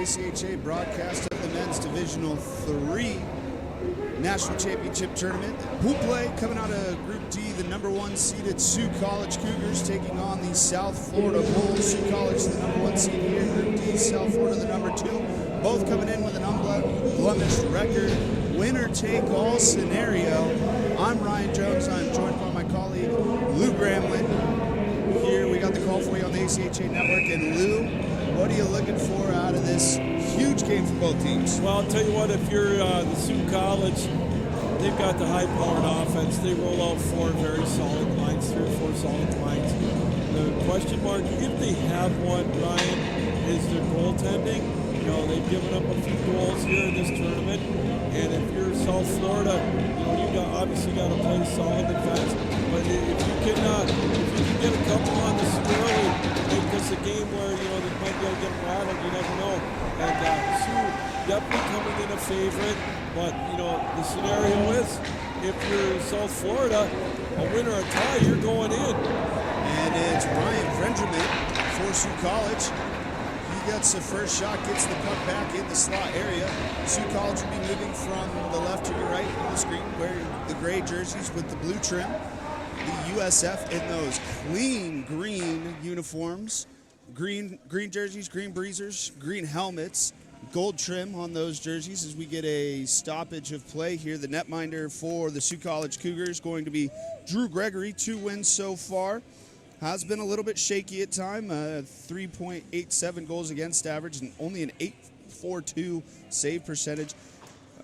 ACHA broadcast of the Men's Divisional 3 National Championship Tournament. Pool play coming out of Group D, the number one seeded Sioux College Cougars taking on the South Florida Bulls. Sioux College, the number one seed here in Group D, South Florida, the number two. Both coming in with an unblemished record. Winner take all scenario. I'm Ryan Jones. I'm joined by my colleague Lou Gramlin. Here we got the call for you on the ACHA network. And Lou, what are you looking for out of this huge game for both teams? Well, I'll tell you what, if you're the Sioux College, they've got the high-powered offense. They roll out four very solid lines, 3 or 4 solid lines. The question mark, if they have one, Ryan, is their goaltending. they've given up a few goals here in this tournament, and if you're South Florida, you obviously got to play solid defense. But if you can get a couple on the early, make this a game where they might be able to get rattled. You never know. And Sioux definitely coming in a favorite, but the scenario is if you're South Florida, a win or a tie, you're going in. And it's Ryan Vendramin for Sioux College. He gets the first shot, gets the puck back in the slot area. Sioux College will be moving from the left to the right on the screen, wearing the gray jerseys with the blue trim. The USF in those clean green uniforms. Green jerseys, green breezers, green helmets, gold trim on those jerseys as we get a stoppage of play here. The netminder for the Sioux College Cougars going to be Drew Gregory. 2 wins so far. Has been a little bit shaky at time. 3.87 goals against average and only an .842 save percentage.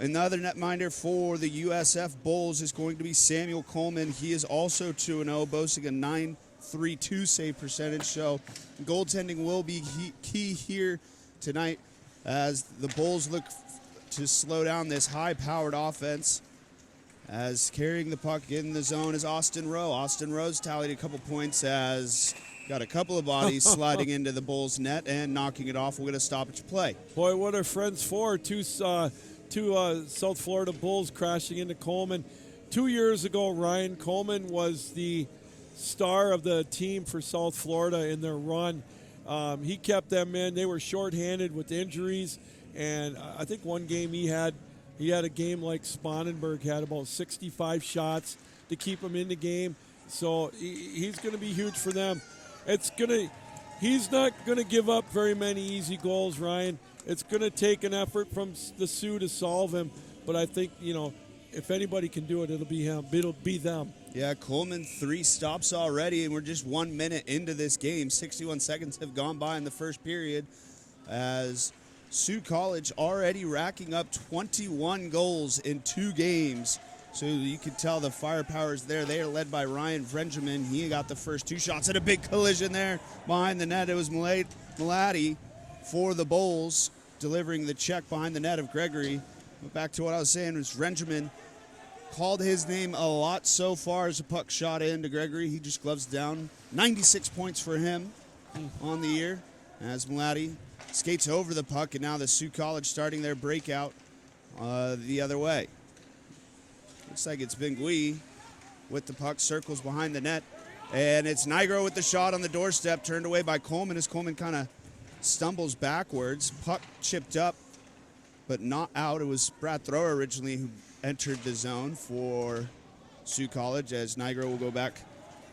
Another netminder for the USF Bulls is going to be Samuel Coleman. He is also 2-0, boasting a .932 save percentage. So goaltending will be key here tonight as the Bulls look to slow down this high-powered offense. As carrying the puck in the zone is Austin Rowe. Austin Rowe's tallied a couple points as got a couple of bodies sliding into the Bulls' net and knocking it off. We're going to stoppage play. Boy, what are friends for? Two South Florida Bulls crashing into Coleman. 2 years ago, Ryan Coleman was the star of the team for South Florida in their run. He kept them in. They were shorthanded with injuries, and I think one game he had a game like Spanenberg had about 65 shots to keep him in the game. So he's going to be huge for them. He's not going to give up very many easy goals, Ryan. It's going to take an effort from the Sioux to solve him. But I think, if anybody can do it, it'll be him. It'll be them. Yeah, Coleman 3 stops already, and we're just 1 minute into this game. 61 seconds have gone by in the first period as Sioux College already racking up 21 goals in 2 games. So you can tell the firepower is there. They are led by Ryan Vendramin. He got the first 2 shots and a big collision there behind the net. It was Malady for the Bulls delivering the check behind the net of Gregory. But back to what I was saying was Vendramin called his name a lot so far as the puck shot into Gregory. He just gloves down. 96 points for him on the year as Malady skates over the puck, and now the Sioux College starting their breakout the other way. Looks like it's Bengui with the puck, circles behind the net, and it's Nigro with the shot on the doorstep, turned away by Coleman as Coleman kind of stumbles backwards. Puck chipped up, but not out. It was Brad Thrower originally who entered the zone for Sioux College as Nigro will go back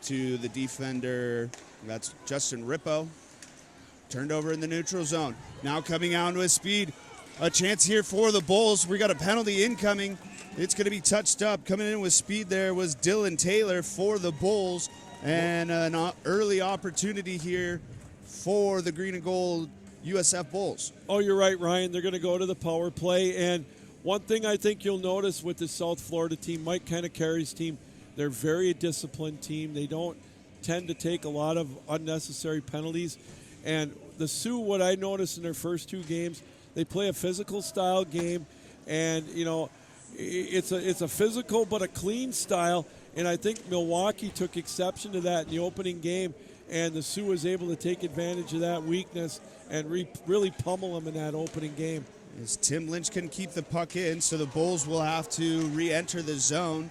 to the defender. That's Justin Rippo. Turned over in the neutral zone. Now coming out with speed. A chance here for the Bulls. We got a penalty incoming. It's going to be touched up. Coming in with speed there was Dylan Taylor for the Bulls. And an early opportunity here for the green and gold USF Bulls. Oh, you're right, Ryan. They're going to go to the power play. And one thing I think you'll notice with the South Florida team, Mike Kanakary's team, they're a very disciplined team. They don't tend to take a lot of unnecessary penalties. And the Sioux, what I noticed in their first 2 games, they play a physical style game, and it's a physical but a clean style. And I think Milwaukee took exception to that in the opening game, and the Sioux was able to take advantage of that weakness and really pummel them in that opening game. As Tim Lynch can keep the puck in, so the Bulls will have to re-enter the zone.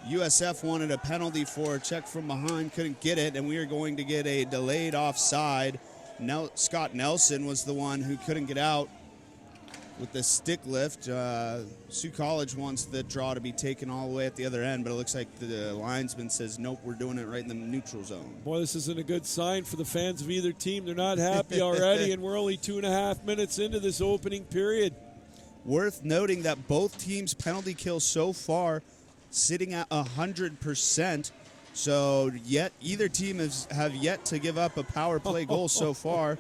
USF wanted a penalty for a check from behind, couldn't get it, and we are going to get a delayed offside. Scott Nelson was the one who couldn't get out with the stick lift. Sioux College wants the draw to be taken all the way at the other end, but it looks like the linesman says, nope, we're doing it right in the neutral zone. Boy, this isn't a good sign for the fans of either team. They're not happy already, and we're only 2.5 minutes into this opening period. Worth noting that both teams' penalty kills so far sitting at 100%. So either team have yet to give up a power play goal so far.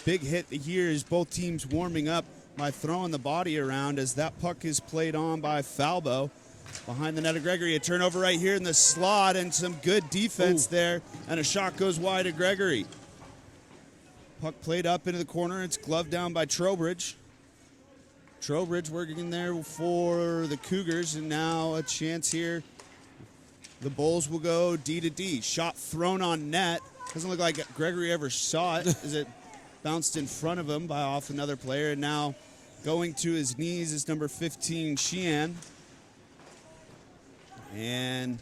Big hit here is both teams warming up by throwing the body around as that puck is played on by Falbo. Behind the net of Gregory, a turnover right here in the slot and some good defense there. And a shot goes wide of Gregory. Puck played up into the corner. It's gloved down by Trowbridge. Trowbridge working there for the Cougars, and now a chance here. The Bulls will go D to D. Shot thrown on net. Doesn't look like Gregory ever saw it as it bounced in front of him by off another player, and now going to his knees is number 15, Sheehan. And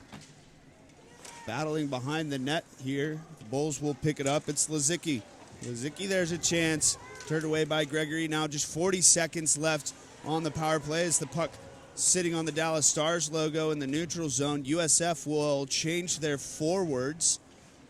battling behind the net here. The Bulls will pick it up. It's Lazicki. Lazicki, there's a chance. Turned away by Gregory. Now just 40 seconds left on the power play as the puck sitting on the Dallas Stars logo in the neutral zone. USF will change their forwards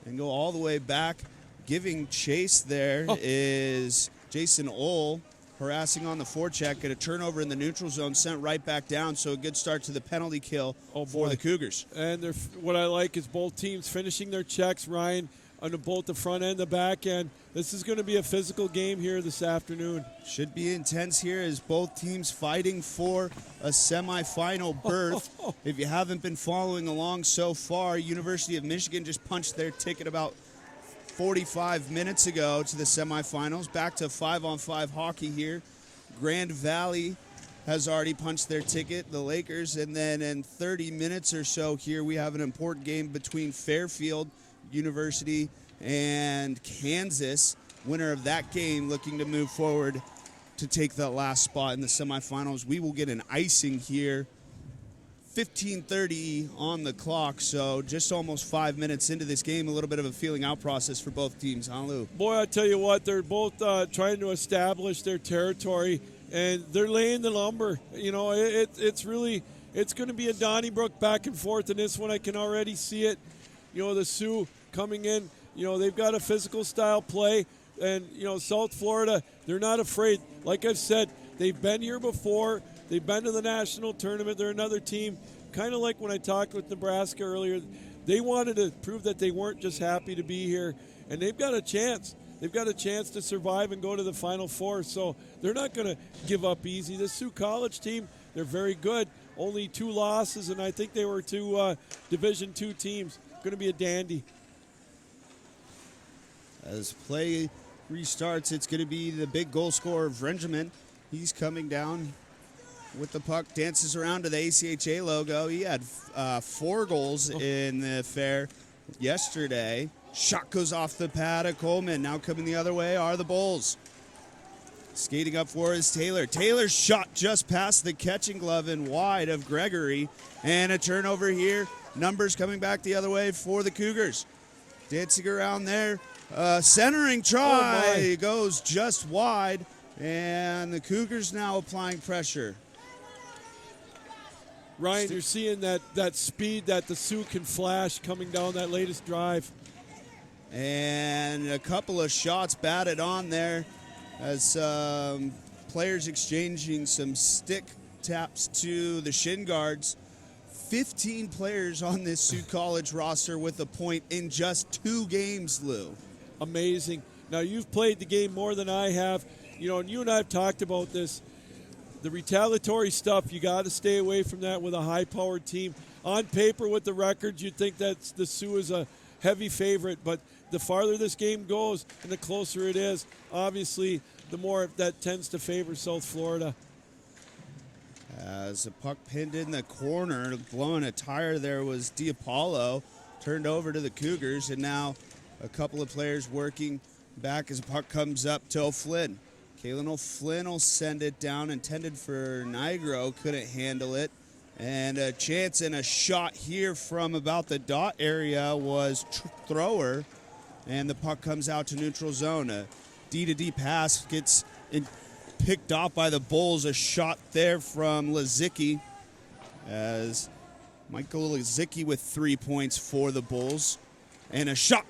and go all the way back. Giving chase there is Jason Ohl, harassing on the forecheck, and a turnover in the neutral zone, sent right back down. So a good start to the penalty kill for the Cougars. And what I like is both teams finishing their checks, Ryan, on both the front end and the back end. This is going to be a physical game here this afternoon. Should be intense here as both teams fighting for a semifinal berth. If you haven't been following along so far, University of Michigan just punched their ticket about 45 minutes ago to the semifinals. Back to 5-on-5 hockey here. Grand Valley has already punched their ticket, the Lakers, and then in 30 minutes or so here we have an important game between Fairfield University and Kansas. Winner of that game looking to move forward to take that last spot in the semifinals. We will get an icing here. 15:30 on the clock, so just almost 5 minutes into this game. A little bit of a feeling out process for both teams, huh, Lou? Boy, I tell you what, they're both trying to establish their territory, and they're laying the lumber. You know, it's going to be a Donnybrook back and forth in this one. I can already see it. You know, the Sioux coming in, you know, they've got a physical style play, and, you know, South Florida, they're not afraid. Like I've said, they've been here before. They've been to the national tournament. They're another team, kind of like when I talked with Nebraska earlier. They wanted to prove that they weren't just happy to be here, and they've got a chance. They've got a chance to survive and go to the Final Four, so they're not going to give up easy. The Sioux College team, they're very good. Only 2 losses, and I think they were 2 Division II teams. Going to be a dandy. As play restarts, it's going to be the big goal scorer, Vrenjamin. He's coming down with the puck, dances around to the ACHA logo. He had 4 goals in the affair yesterday. Shot goes off the pad of Coleman. Now coming the other way are the Bulls. Skating up for is Taylor. Taylor's shot just past the catching glove and wide of Gregory. And a turnover here. Numbers coming back the other way for the Cougars. Dancing around there. Centering try goes just wide. And the Cougars now applying pressure. Ryan, you're seeing that speed that the Sioux can flash coming down that latest drive. And a couple of shots batted on there as players exchanging some stick taps to the shin guards. 15 players on this Sioux College roster with a point in just 2 games, Lou. Amazing. Now, you've played the game more than I have. You know, and you and I have talked about this. The retaliatory stuff, you got to stay away from that with a high-powered team. On paper with the records, you'd think that the Sioux is a heavy favorite, but the farther this game goes and the closer it is, obviously, the more that tends to favor South Florida. As a puck pinned in the corner, blowing a tire there was Diapollo, turned over to the Cougars, and now a couple of players working back as the puck comes up to O'Flynn. Kalen O'Flynn will send it down, intended for Nigro, couldn't handle it. And a chance and a shot here from about the dot area was Thrower, and the puck comes out to neutral zone. A D-to-D pass gets picked off by the Bulls. A shot there from Lazicki, as Michael Lazicki with 3 points for the Bulls. And a shot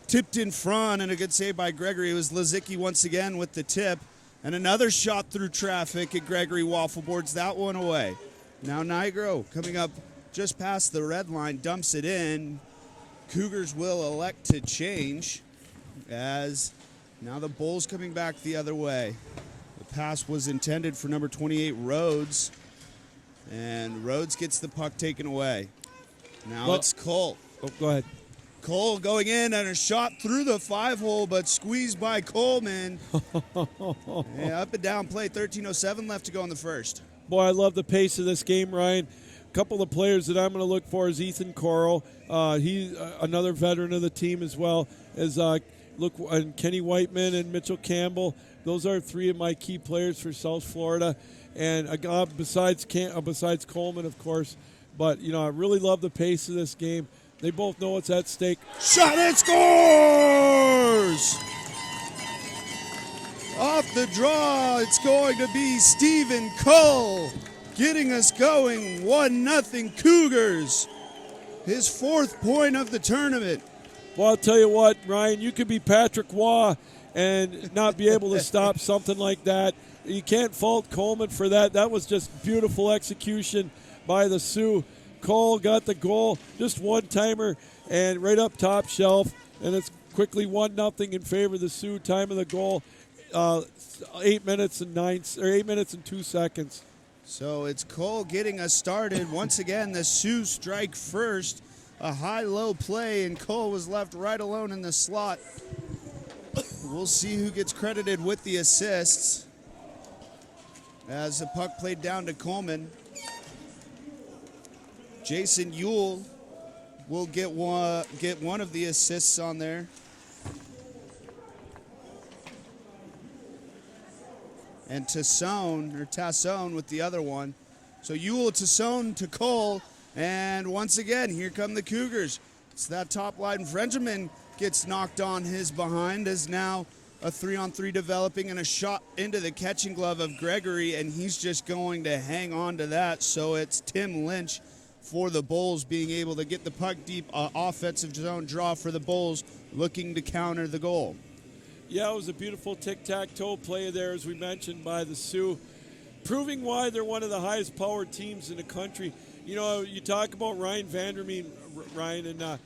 tipped in front, and a good save by Gregory. It was Lazicki once again with the tip. And another shot through traffic, and Gregory waffle boards that one away. Now Nigro coming up just past the red line, dumps it in. Cougars will elect to change, as now the Bulls coming back the other way. The pass was intended for number 28, Rhodes, and Rhodes gets the puck taken away. Now it's Colt. Oh, go ahead. Cole going in and a shot through the 5-hole, but squeezed by Coleman. Yeah, up and down play, 13:07 left to go in the first. Boy, I love the pace of this game, Ryan. A couple of players that I'm going to look for is Ethan Coro. He's another veteran of the team as well as and Kenny Whiteman and Mitchell Campbell. Those are three of my key players for South Florida. And besides Coleman, of course. But, I really love the pace of this game. They both know what's at stake. Shot and scores! Off the draw, it's going to be Stephen Cull getting us going. 1-0 Cougars. His 4th point of the tournament. Well, I'll tell you what, Ryan, you could be Patrick Waugh and not be able to stop something like that. You can't fault Coleman for that. That was just beautiful execution by the Sioux. Cole got the goal, just one-timer, and right up top shelf, and it's quickly 1-0 in favor of the Sioux. Time of the goal, 8 minutes and 2 seconds. So it's Cole getting us started. Once again, the Sioux strike first. A high-low play, and Cole was left right alone in the slot. We'll see who gets credited with the assists as the puck played down to Coleman. Jason Yule will get one of the assists on there. And Tassone with the other one. So Yule, Tassone to Cole. And once again, here come the Cougars. It's that top line. Frenchman gets knocked on his behind as now a 3-on-3 developing and a shot into the catching glove of Gregory. And he's just going to hang on to that. So it's Tim Lynch for the Bulls being able to get the puck deep, offensive zone draw for the Bulls, looking to counter the goal. Yeah, it was a beautiful tic-tac-toe play there, as we mentioned, by the Sioux, proving why they're one of the highest-powered teams in the country. You talk about Ryan Vandermeen, Ryan, and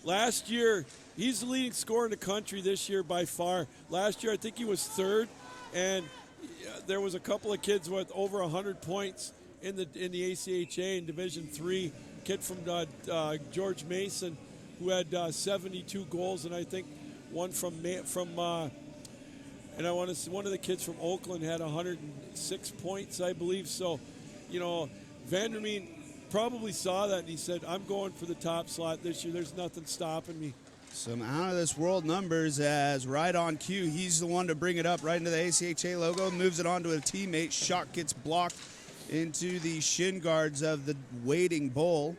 last year, he's the leading scorer in the country this year by far. Last year, I think he was 3rd, and there was a couple of kids with over 100 points in the ACHA in Division III. Kid from George Mason who had 72 goals, and I think one one of the kids from Oakland had 106 points, I believe. So, Vandermeen probably saw that and he said, "I'm going for the top slot this year. There's nothing stopping me." Some out-of-this-world numbers as right on cue. He's the one to bring it up right into the ACHA logo, moves it on to a teammate. Shot gets blocked into the shin guards of the waiting Bull.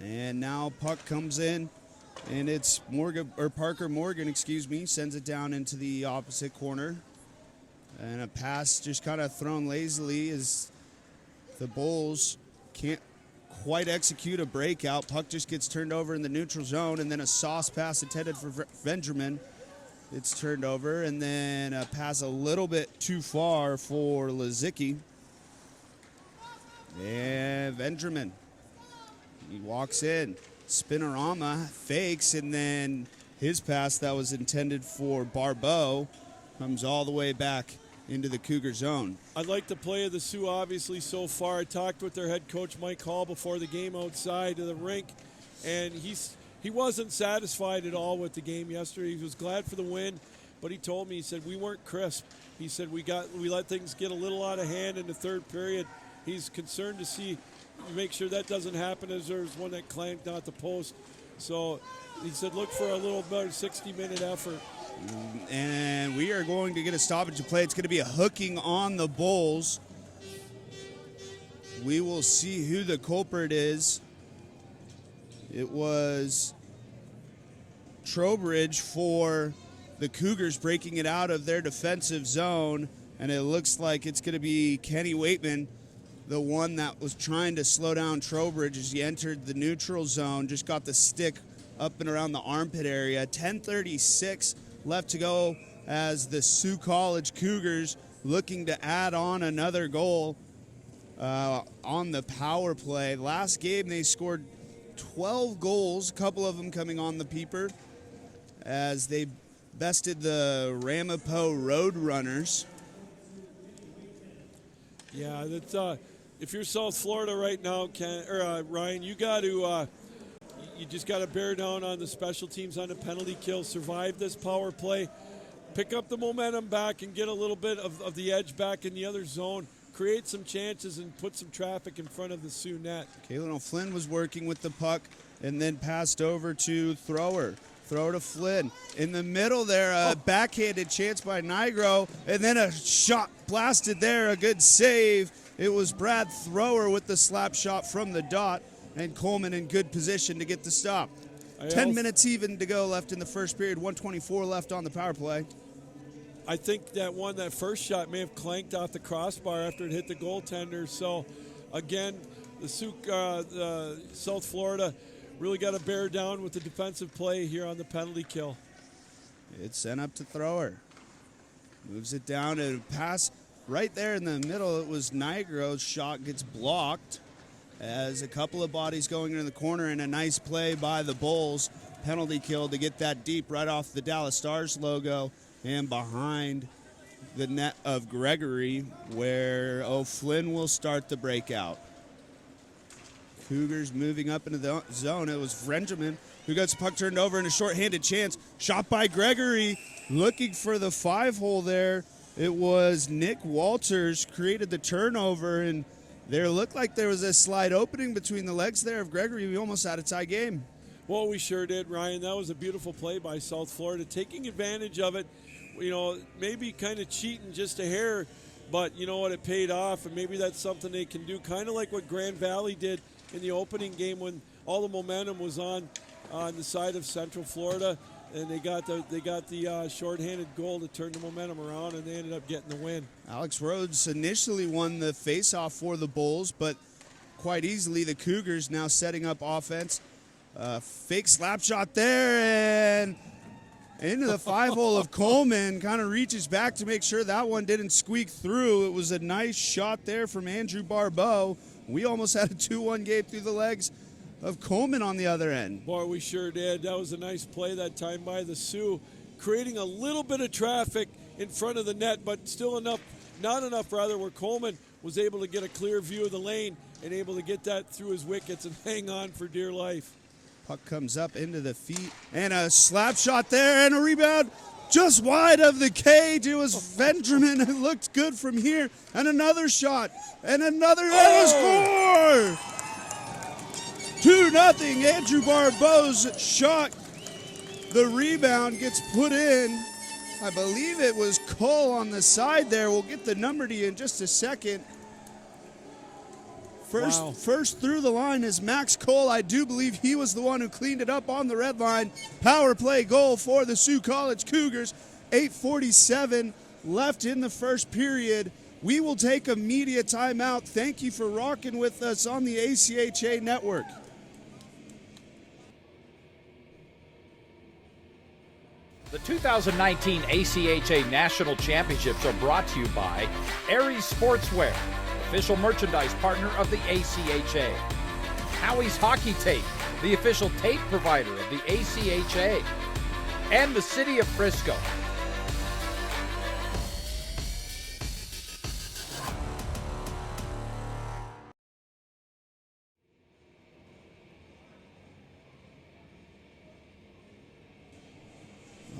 And now puck comes in, and it's Parker Morgan, sends it down into the opposite corner. And a pass just kind of thrown lazily as the Bulls can't quite execute a breakout. Puck just gets turned over in the neutral zone, and then a sauce pass intended for Benjamin. It's turned over, and then a pass a little bit too far for Lazicki. And Benjamin, he walks in, spinorama, fakes, and then his pass that was intended for Barbeau comes all the way back into the Cougar zone. I like the play of the Sioux, obviously, so far. I talked with their head coach, Mike Hall, before the game outside of the rink, and he wasn't satisfied at all with the game yesterday. He was glad for the win, but he told me, he said, we weren't crisp. He said, we let things get a little out of hand in the third period. He's concerned to make sure that doesn't happen, as there's one that clanked out the post. So he said, look for a little better 60-minute effort. And we are going to get a stoppage of play. It's going to be a hooking on the Bulls. We will see who the culprit is. It was Trowbridge for the Cougars breaking it out of their defensive zone. And it looks like it's going to be Kenny Waitman, the one that was trying to slow down Trowbridge as he entered the neutral zone, just got the stick up and around the armpit area. 10:36 left to go as the Sioux College Cougars looking to add on another goal on the power play. Last game they scored 12 goals, a couple of them coming on the peeper, as they bested the Ramapo Roadrunners. Yeah, that's if you're South Florida right now, Ryan, you got to you just got to bear down on the special teams on the penalty kill, survive this power play, pick up the momentum back and get a little bit of the edge back in the other zone, create some chances and put some traffic in front of the Sioux net. Kalen O'Flynn was working with the puck and then passed over to Thrower. Throw to Flynn. In the middle there, a backhanded chance by Nigro, and then a shot blasted there, a good save. It was Brad Thrower with the slap shot from the dot, and Coleman in good position to get the stop. 10 minutes even to go left in the first period, 1:24 left on the power play. I think that first shot may have clanked off the crossbar after it hit the goaltender. So, again, the South Florida really got to bear down with the defensive play here on the penalty kill. It's sent up to Thrower. Moves it down and pass right there in the middle. It was Nigro's shot gets blocked as a couple of bodies going into the corner, and a nice play by the Bulls. Penalty kill to get that deep right off the Dallas Stars logo and behind the net of Gregory, where O'Flynn will start the breakout. Cougars moving up into the zone. It was Frenjamin who gets the puck turned over in a shorthanded chance. Shot by Gregory, looking for the 5-hole there. It was Nick Walters created the turnover, and there looked like there was a slight opening between the legs there of Gregory. We almost had a tie game. Well, we sure did, Ryan. That was a beautiful play by South Florida, taking advantage of it. You know, maybe kind of cheating just a hair, but you know what, it paid off, and maybe that's something they can do, kind of like what Grand Valley did in the opening game when all the momentum was on the side of Central Florida, and they got the shorthanded goal to turn the momentum around, and they ended up getting the win. Alex Rhodes initially won the faceoff for the Bulls, but quite easily the Cougars now setting up offense. Fake slap shot there, and into the 5-hole of Coleman. Kind of reaches back to make sure that one didn't squeak through. It was a nice shot there from Andrew Barbeau. We almost had a 2-1 game through the legs of Coleman on the other end. Boy, we sure did. That was a nice play that time by the Sioux, creating a little bit of traffic in front of the net, but still not enough where Coleman was able to get a clear view of the lane and able to get that through his wickets and hang on for dear life. Puck comes up into the feet, and a slap shot there, and a rebound just wide of the cage. It was Vendramin. It looked good from here. And another shot. And another. It was 2-0. Andrew Barbeau's shot. The rebound gets put in. I believe it was Cole on the side there. We'll get the number to you in just a second. First through the line is Max Cole. I do believe he was the one who cleaned it up on the red line. Power play goal for the Sioux College Cougars. 8:47 left in the first period. We will take a media timeout. Thank you for rocking with us on the ACHA network. The 2019 ACHA National Championships are brought to you by Aries Sportswear, official merchandise partner of the ACHA. Howie's Hockey Tape, the official tape provider of the ACHA. And the City of Frisco.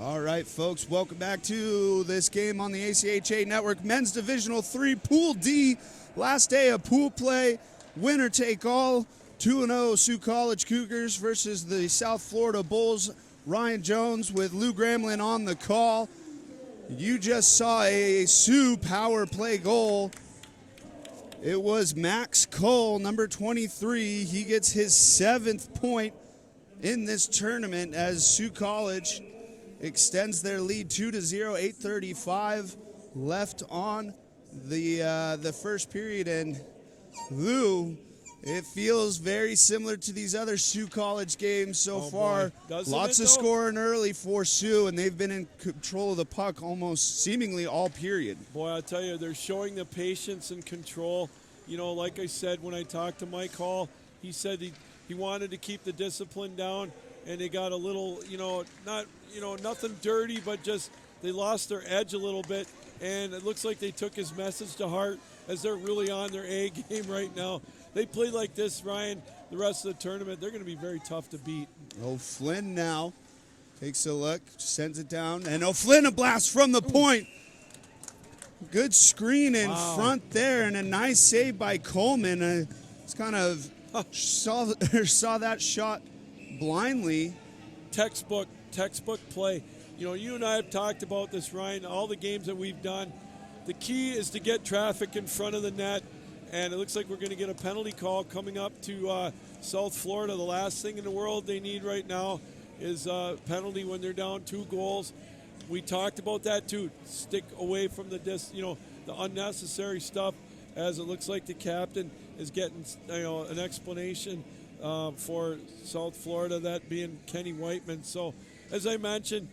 All right, folks, welcome back to this game on the ACHA Network. Men's Divisional 3, Pool D. Last day of pool play. Winner take all. 2-0 Sioux College Cougars versus the South Florida Bulls. Ryan Jones with Lou Gramlin on the call. You just saw a Sioux power play goal. It was Max Cole, number 23. He gets his 7th point in this tournament as Sioux College extends their lead 2-0, 8:35 left on the first period. And Lou, it feels very similar to these other Sioux College games so far. Lots of scoring early for Sioux, and they've been in control of the puck almost seemingly all period. Boy, I'll tell you, they're showing the patience and control. You know, like I said, when I talked to Mike Hall, he said he wanted to keep the discipline down, and they got a little, nothing dirty, but just they lost their edge a little bit, and it looks like they took his message to heart. as they're really on their A game right now. They play like this, Ryan, the rest of the tournament, they're going to be very tough to beat. O'Flynn now takes a look, sends it down, and O'Flynn a blast from the point. Good screen in front there, and a nice save by Coleman. It's kind of saw that shot blindly. Textbook play. You know, you and I have talked about this, Ryan, all the games that we've done. The key is to get traffic in front of the net, and it looks like we're going to get a penalty call coming up to South Florida. The last thing in the world they need right now is a penalty when they're down 2 goals. We talked about that too. Stick away from the unnecessary stuff, as it looks like the captain is getting an explanation for South Florida, that being Kenny Whiteman. So, as I mentioned,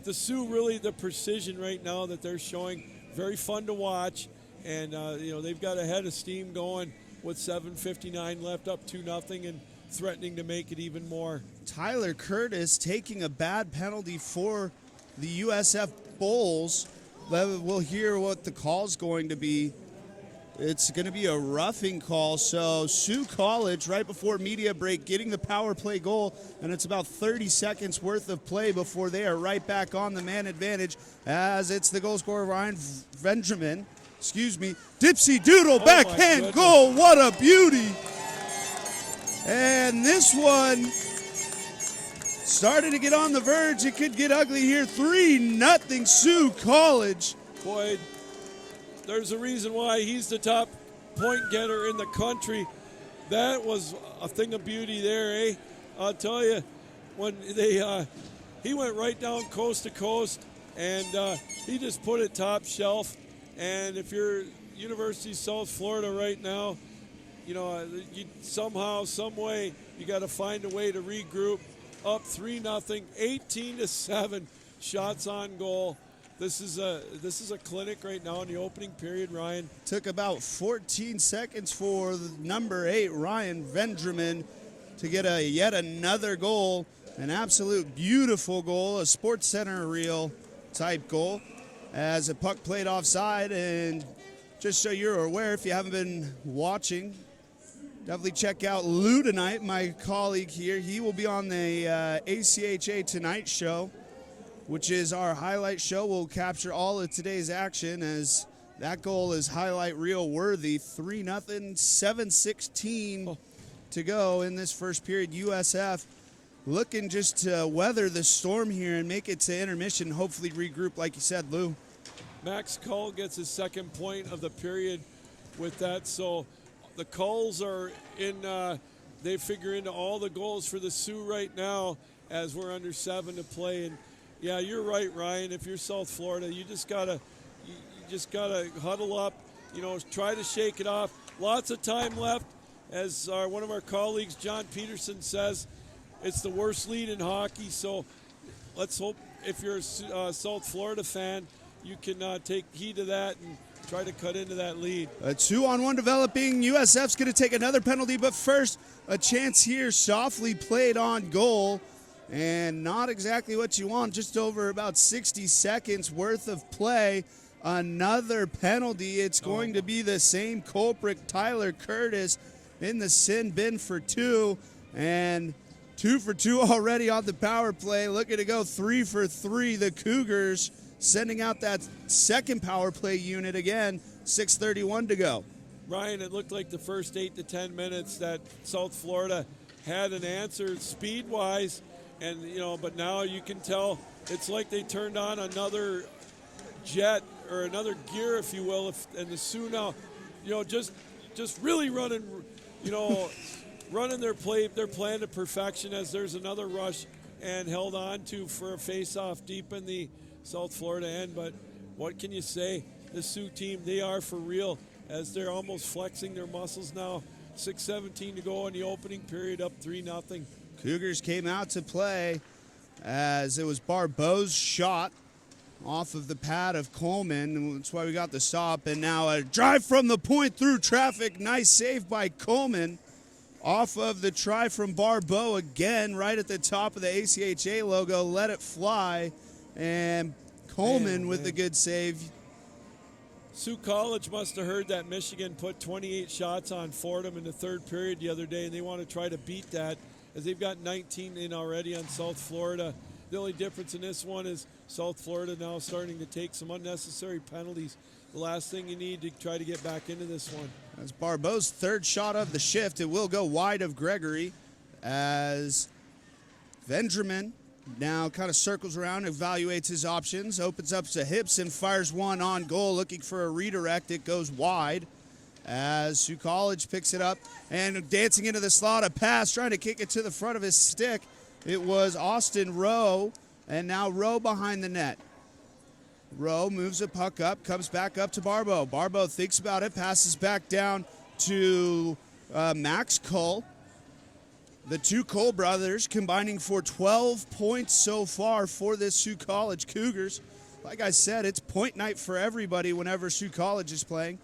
the Sioux, really the precision right now that they're showing, very fun to watch. And, they've got a head of steam going with 7:59 left, up 2-0, and threatening to make it even more. Tyler Curtis taking a bad penalty for the USF Bulls. We'll hear what the call's going to be. It's going to be a roughing call. So Sioux College, right before media break, getting the power play goal, and it's about 30 seconds worth of play before they are right back on the man advantage, as it's the goal scorer Ryan Vendramin. Dipsy Doodle backhand goal. What a beauty. And this one started to get on the verge. It could get ugly here. 3-0 Sioux College. Boy, there's a reason why he's the top point getter in the country. That was a thing of beauty there, eh? I'll tell you, when he went right down coast to coast, and he just put it top shelf. And if you're University of South Florida right now, you somehow, some way, you got to find a way to regroup. Up 3-0, 18-7, shots on goal. This is a clinic right now in the opening period, Ryan. Took about 14 seconds for the number 8, Ryan Vendramin, to get yet another goal. An absolute beautiful goal, a Sports Center reel type goal, as a puck played offside. And just so you're aware, if you haven't been watching, definitely check out Lou tonight, my colleague here. He will be on the ACHA Tonight show, which is our highlight show. We'll capture all of today's action, as that goal is highlight reel worthy. 3-0, 7:16 to go in this first period. USF looking just to weather the storm here and make it to intermission, hopefully regroup, like you said, Lou. Max Cull gets his second point of the period with that. So the Culls are in, they figure into all the goals for the Sioux right now, as we're under 7 to play. And yeah, you're right, Ryan. If you're South Florida, you just gotta huddle up, try to shake it off. Lots of time left, as one of our colleagues, John Peterson, says. It's the worst lead in hockey, so let's hope, if you're a South Florida fan, you can take heed of that and try to cut into that lead. A 2-on-1 developing. USF's going to take another penalty, but first, a chance here, softly played on goal, and not exactly what you want. Just over about 60 seconds worth of play. Another penalty. It's going to be the same culprit, Tyler Curtis, in the sin bin for 2, and 2 for 2 already on the power play. Looking to go 3 for 3. The Cougars sending out that second power play unit again. 6:31 to go. Ryan, it looked like the first 8 to 10 minutes that South Florida had an answer speed-wise, and but now you can tell it's like they turned on another jet, or another gear, if you will. And the Sioux now, just really running, running their plan to perfection, as there's another rush and held on to for a face-off deep in the South Florida end. But what can you say? The Sioux team, they are for real, as they're almost flexing their muscles now. 6:17 to go in the opening period, up 3-0. Cougars came out to play, as it was Barbeau's shot off of the pad of Coleman, and that's why we got the stop. And now a drive from the point through traffic. Nice save by Coleman off of the try from Barbeau again, right at the top of the ACHA logo. Let it fly, and Coleman with a good save. Sioux College must have heard that Michigan put 28 shots on Fordham in the third period the other day, and they want to try to beat that, as they've got 19 in already on South Florida. The only difference in this one is South Florida now starting to take some unnecessary penalties. The last thing you need to try to get back into this one. That's Barbeau's third shot of the shift. It will go wide of Gregory as Vendramin now kind of circles around, evaluates his options, opens up to hips and fires one on goal, looking for a redirect. It goes wide as Sioux College picks it up and dancing into the slot, a pass, trying to kick it to the front of his stick. It was Austin Rowe, and now Rowe behind the net. Rowe moves the puck up, comes back up to Barbeau. Barbeau thinks about it, passes back down to Max Cull. The two Cole brothers combining for 12 points so far for this Sioux College Cougars. Like I said, it's point night for everybody whenever Sioux College is playing.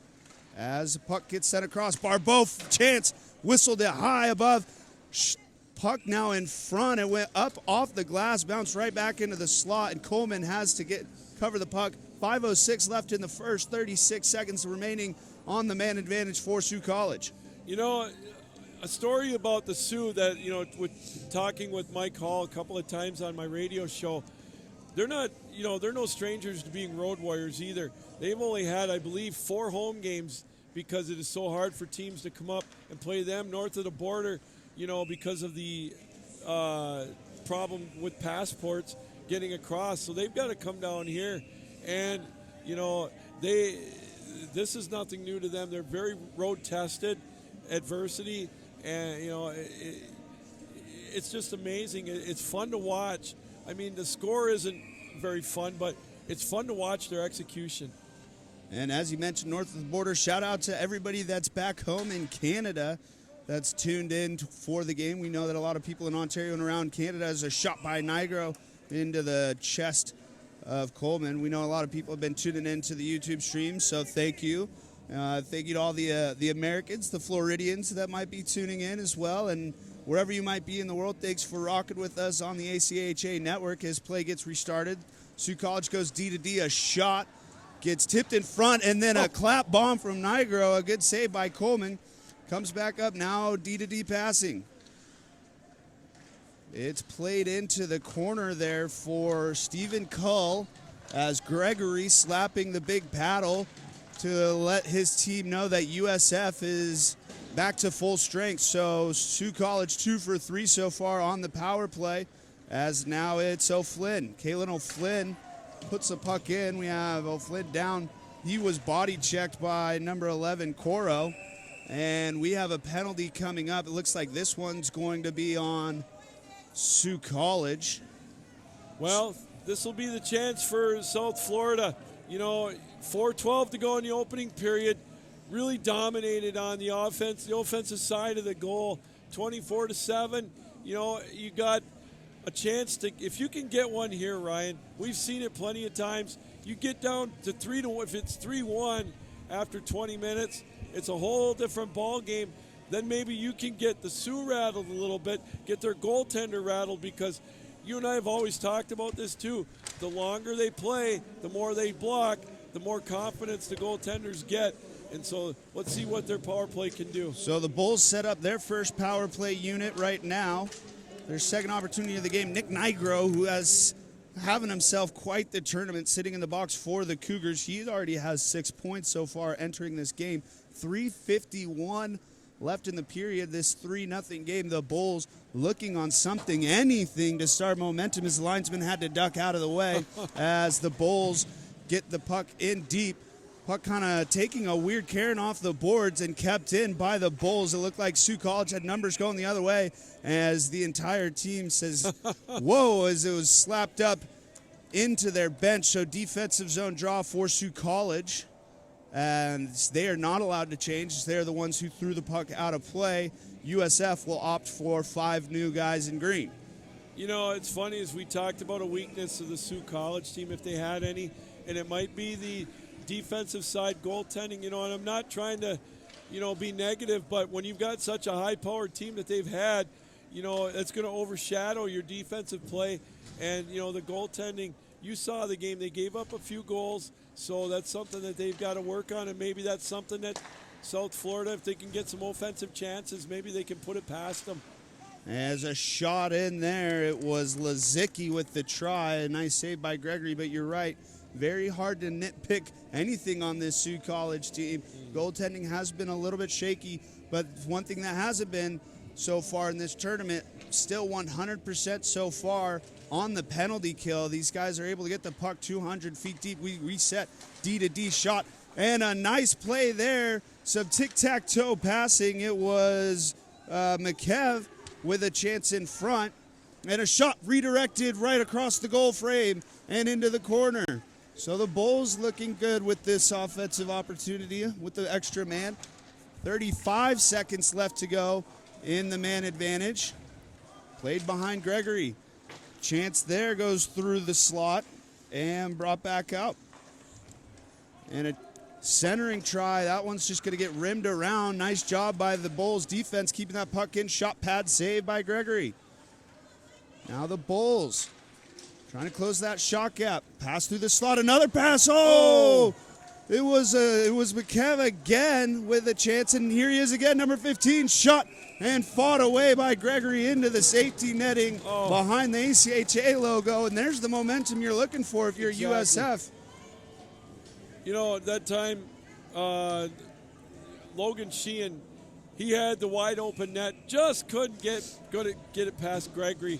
As the puck gets sent across, Barbeau, chance, whistled it high above. Puck now in front. It went up off the glass, bounced right back into the slot, and Coleman has to cover the puck. 5:06 left in the first, 36 seconds remaining on the man advantage for Sioux College. You know, a story about the Sioux that, with talking with Mike Hall a couple of times on my radio show, they're not, they're no strangers to being road warriors either. They've only had, I believe, 4 home games because it is so hard for teams to come up and play them north of the border, because of the problem with passports getting across. So they've got to come down here, and, this is nothing new to them. They're very road tested, adversity. And, it's just amazing. It's fun to watch. I mean, the score isn't very fun, but it's fun to watch their execution. And as you mentioned, north of the border, shout out to everybody that's back home in Canada that's tuned in for the game. We know that a lot of people in Ontario and around Canada, as a shot by Nigro into the chest of Coleman. We know a lot of people have been tuning in to the YouTube stream, so thank you. Thank you to all the Americans, the Floridians that might be tuning in as well. And wherever you might be in the world, thanks for rocking with us on the ACHA network as play gets restarted. Sioux College goes D to D, a shot gets tipped in front, and then a clap bomb from Nigro, a good save by Coleman. Comes back up now, D to D passing. It's played into the corner there for Stephen Cull as Gregory slapping the big paddle to let his team know that USF is back to full strength. So Sioux College 2 for 3 so far on the power play, as now it's O'Flynn. Kalen O'Flynn puts the puck in. We have O'Flynn down. He was body checked by number 11, Coro. And we have a penalty coming up. It looks like this one's going to be on Sioux College. Well, this will be the chance for South Florida. 4:12 to go in the opening period. Really dominated on the offensive side of the goal. 24-7. You got a chance to, if you can get one here, Ryan. We've seen it plenty of times. You get down to 3-1. If it's 3-1 after 20 minutes, it's a whole different ball game. Then maybe you can get the Sioux rattled a little bit, get their goaltender rattled, because you and I have always talked about this too. The longer they play, the more they block, the more confidence the goaltenders get. And so let's see what their power play can do. So the Bulls set up their first power play unit right now. Their second opportunity of the game, Nick Nigro, who has having himself quite the tournament, sitting in the box for the Cougars. He already has 6 points so far entering this game. 3:51 left in the period. This 3-0 game. The Bulls looking on something, anything to start momentum, as the linesman had to duck out of the way as the Bulls get the puck in deep. Puck kind of taking a weird carrying off the boards and kept in by the Bulls. It looked like Sioux College had numbers going the other way as the entire team says, whoa, as it was slapped up into their bench. So defensive zone draw for Sioux College. And they are not allowed to change. They're the ones who threw the puck out of play. USF will opt for 5 new guys in green. It's funny, as we talked about a weakness of the Sioux College team, if they had any, and it might be the defensive side goaltending, and I'm not trying to, be negative, but when you've got such a high-powered team that they've had, it's going to overshadow your defensive play and, the goaltending. You saw the game. They gave up a few goals. So that's something that they've got to work on, and maybe that's something that South Florida, if they can get some offensive chances, maybe they can put it past them. As a shot in there, it was Lazicki with the try. A nice save by Gregory, but you're right. Very hard to nitpick anything on this Sioux College team. Goaltending has been a little bit shaky, but one thing that hasn't been so far in this tournament, still 100% so far on the penalty kill. These guys are able to get the puck 200 feet deep. We reset D-to-D shot, and a nice play there. Some tic-tac-toe passing. It was McKev with a chance in front, and a shot redirected right across the goal frame and into the corner. So the Bulls looking good with this offensive opportunity with the extra man. 35 seconds left to go in the man advantage. Played behind Gregory. Chance there goes through the slot and brought back out. And a centering try. That one's just going to get rimmed around. Nice job by the Bulls defense keeping that puck in. Shot pad saved by Gregory. Now the Bulls trying to close that shot gap. Pass through the slot. Another pass. Oh! It was McKev again with a chance, and here he is again, number 15. Shot and fought away by Gregory into the safety netting behind the ACHA logo, and there's the momentum you're looking for if you're USF. You know, at that time, Logan Sheehan, he had the wide open net, just couldn't get it past Gregory.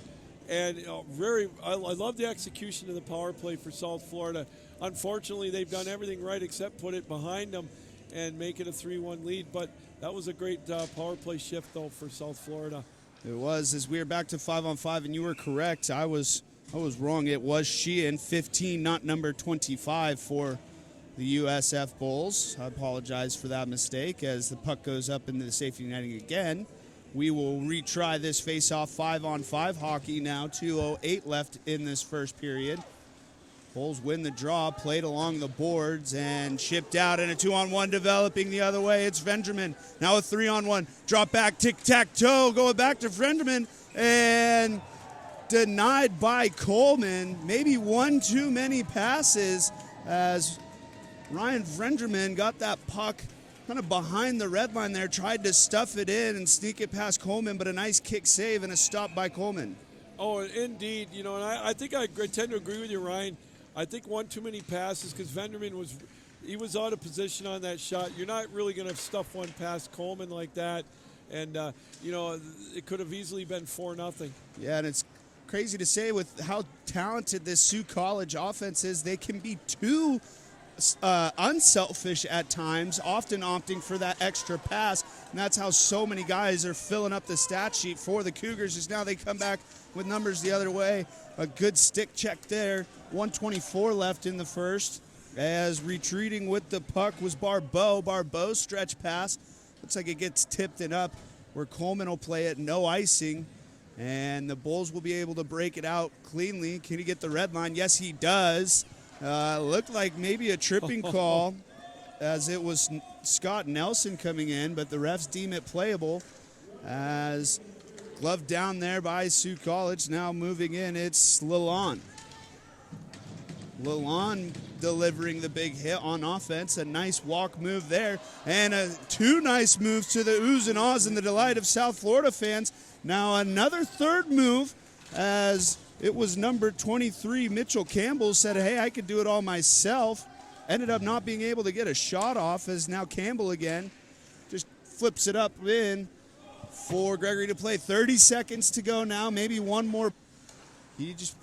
And I love the execution of the power play for South Florida. Unfortunately, they've done everything right except put it behind them and make it a 3-1 lead. But that was a great power play shift, though, for South Florida. It was, as we are back to 5-on-5, and you were correct. I was wrong. It was Sheehan, 15, not number 25 for the USF Bulls. I apologize for that mistake as the puck goes up into the safety netting again. We will retry this face-off 5-on-5 hockey now. 2:08 left in this first period. Bulls win the draw, played along the boards, and shipped out, and a 2-on-1 developing the other way. It's Vendramin. Now a 3-on-1. Drop back, tic-tac-toe, going back to Vendramin, and denied by Coleman. Maybe one too many passes as Ryan Vendramin got that puck kind of behind the red line there, tried to stuff it in and sneak it past Coleman, but a nice kick save and a stop by Coleman. Oh, indeed. You know, and I think I tend to agree with you, Ryan. I think one too many passes because Vendramin was out of position on that shot. You're not really going to stuff one past Coleman like that. And, you know, it could have easily been 4-0. Yeah, and it's crazy to say with how talented this Sioux College offense is, they can be too unselfish at times, often opting for that extra pass, and that's how so many guys are filling up the stat sheet for the Cougars, is now they come back with numbers the other way. A good stick check there. 1:24 left in the first, as retreating with the puck was Barbeau's stretch pass. Looks like it gets tipped and up where Coleman will play it, no icing, and the Bulls will be able to break it out cleanly. Can he get the red line? Yes, he does. Looked like maybe a tripping call as it was Scott Nelson coming in, but the refs deem it playable as glove down there by Sioux College. Now moving in, it's Lalonde. Lalonde delivering the big hit on offense. A nice walk move there, and two nice moves to the oohs and ahs and the delight of South Florida fans. Now another third move as it was number 23, Mitchell Campbell, said, hey, I could do it all myself. Ended up not being able to get a shot off as now Campbell again just flips it up in for Gregory to play. 30 seconds to go now, maybe one more. He just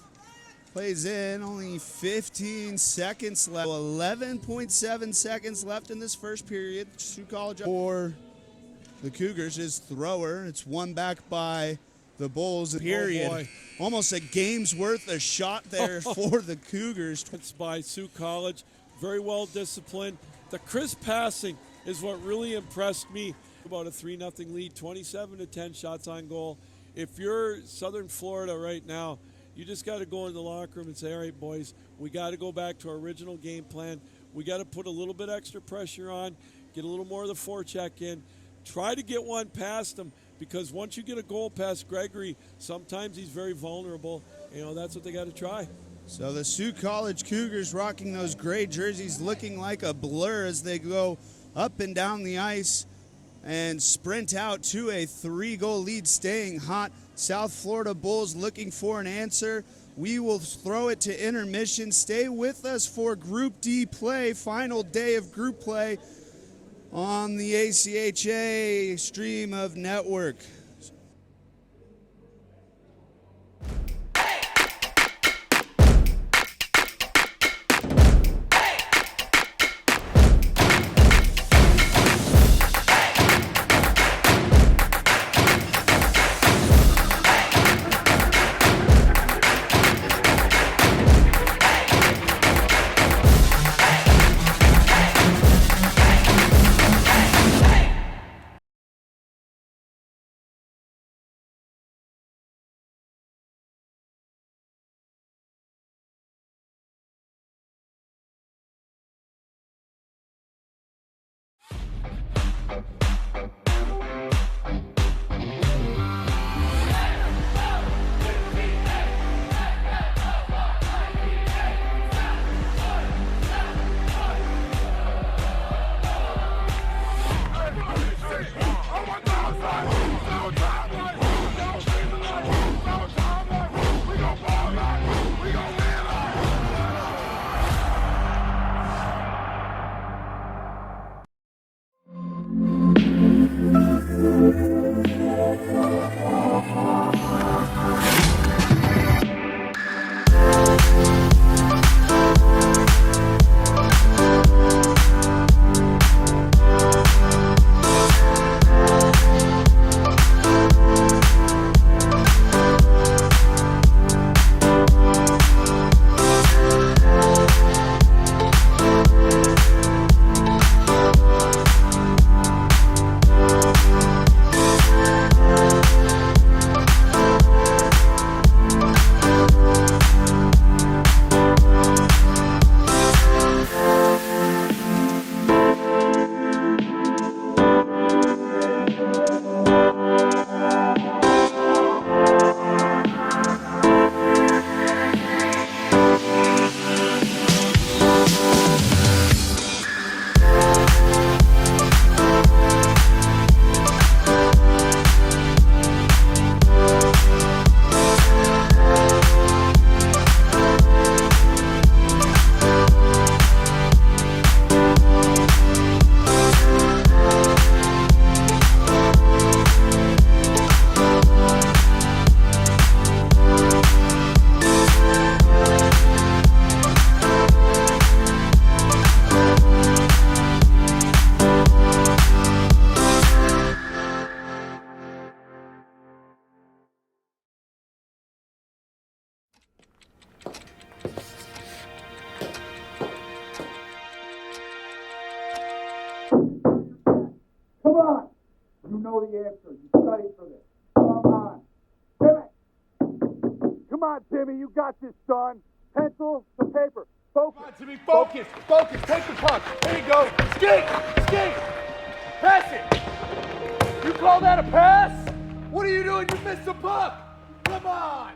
plays in, only 15 seconds left. 11.7 seconds left in this first period. Sioux College for the Cougars is thrower. It's won back by the Bulls, period. Oh boy. Almost a game's worth of shot there for the Cougars. It's by Sioux College. Very well disciplined. The crisp passing is what really impressed me. About a 3-0 lead, 27-10 shots on goal. If you're Southern Florida right now, you just got to go in the locker room and say, all right, boys, we got to go back to our original game plan. We got to put a little bit extra pressure on, get a little more of the forecheck in, try to get one past them. Because once you get a goal past Gregory, sometimes he's very vulnerable. You know, that's what they got to try. So the Sioux College Cougars rocking those gray jerseys, looking like a blur as they go up and down the ice and sprint out to a 3-goal lead, staying hot. South Florida Bulls looking for an answer. We will throw it to intermission. Stay with us for Group D play, final day of group play on the ACHA stream of network. Come on! You know the answer. You studied for this. Come on. Timmy! Come on, Timmy. You got this, son. Pencil to paper. Focus. Come on, Timmy. Focus. Focus. Take the puck. There you go. Skate! Skate! Pass it! You call that a pass? What are you doing? You missed the puck! Come on!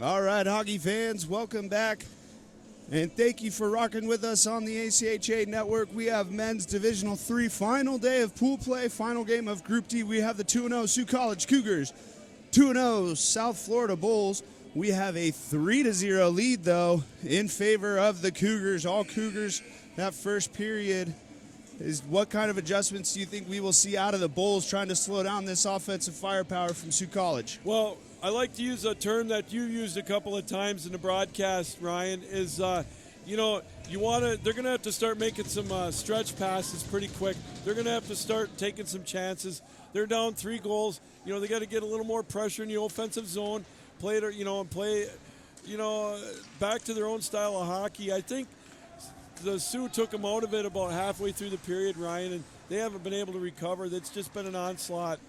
All right, hockey fans, welcome back. And thank you for rocking with us on the ACHA Network. We have men's Divisional III final day of pool play, final game of Group D. We have the 2-0 Sioux College Cougars, 2-0 South Florida Bulls. We have a 3-0 lead, though, in favor of the Cougars. All Cougars, that first period. What kind of adjustments do you think we will see out of the Bulls trying to slow down this offensive firepower from Sioux College? Well, I like to use a term that you used a couple of times in the broadcast, Ryan, is, they're going to have to start making some stretch passes pretty quick. They're going to have to start taking some chances. They're down 3 goals. They got to get a little more pressure in the offensive zone, play back to their own style of hockey. I think the Sioux took them out of it about halfway through the period, Ryan, and they haven't been able to recover. It's just been an onslaught.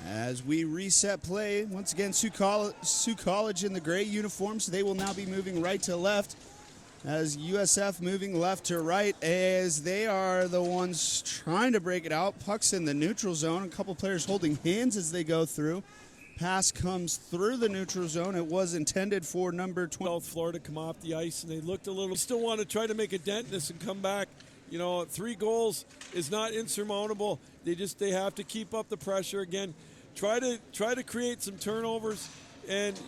As we reset play, once again, Sioux College in the gray uniforms. They will now be moving right to left as USF moving left to right as they are the ones trying to break it out. Puck's in the neutral zone. A couple players holding hands as they go through. Pass comes through the neutral zone. It was intended for number 20. South Florida come off the ice, and they looked a little. Still want to try to make a dent in this and come back. 3 goals is not insurmountable. They have to keep up the pressure again. Try to create some turnovers, and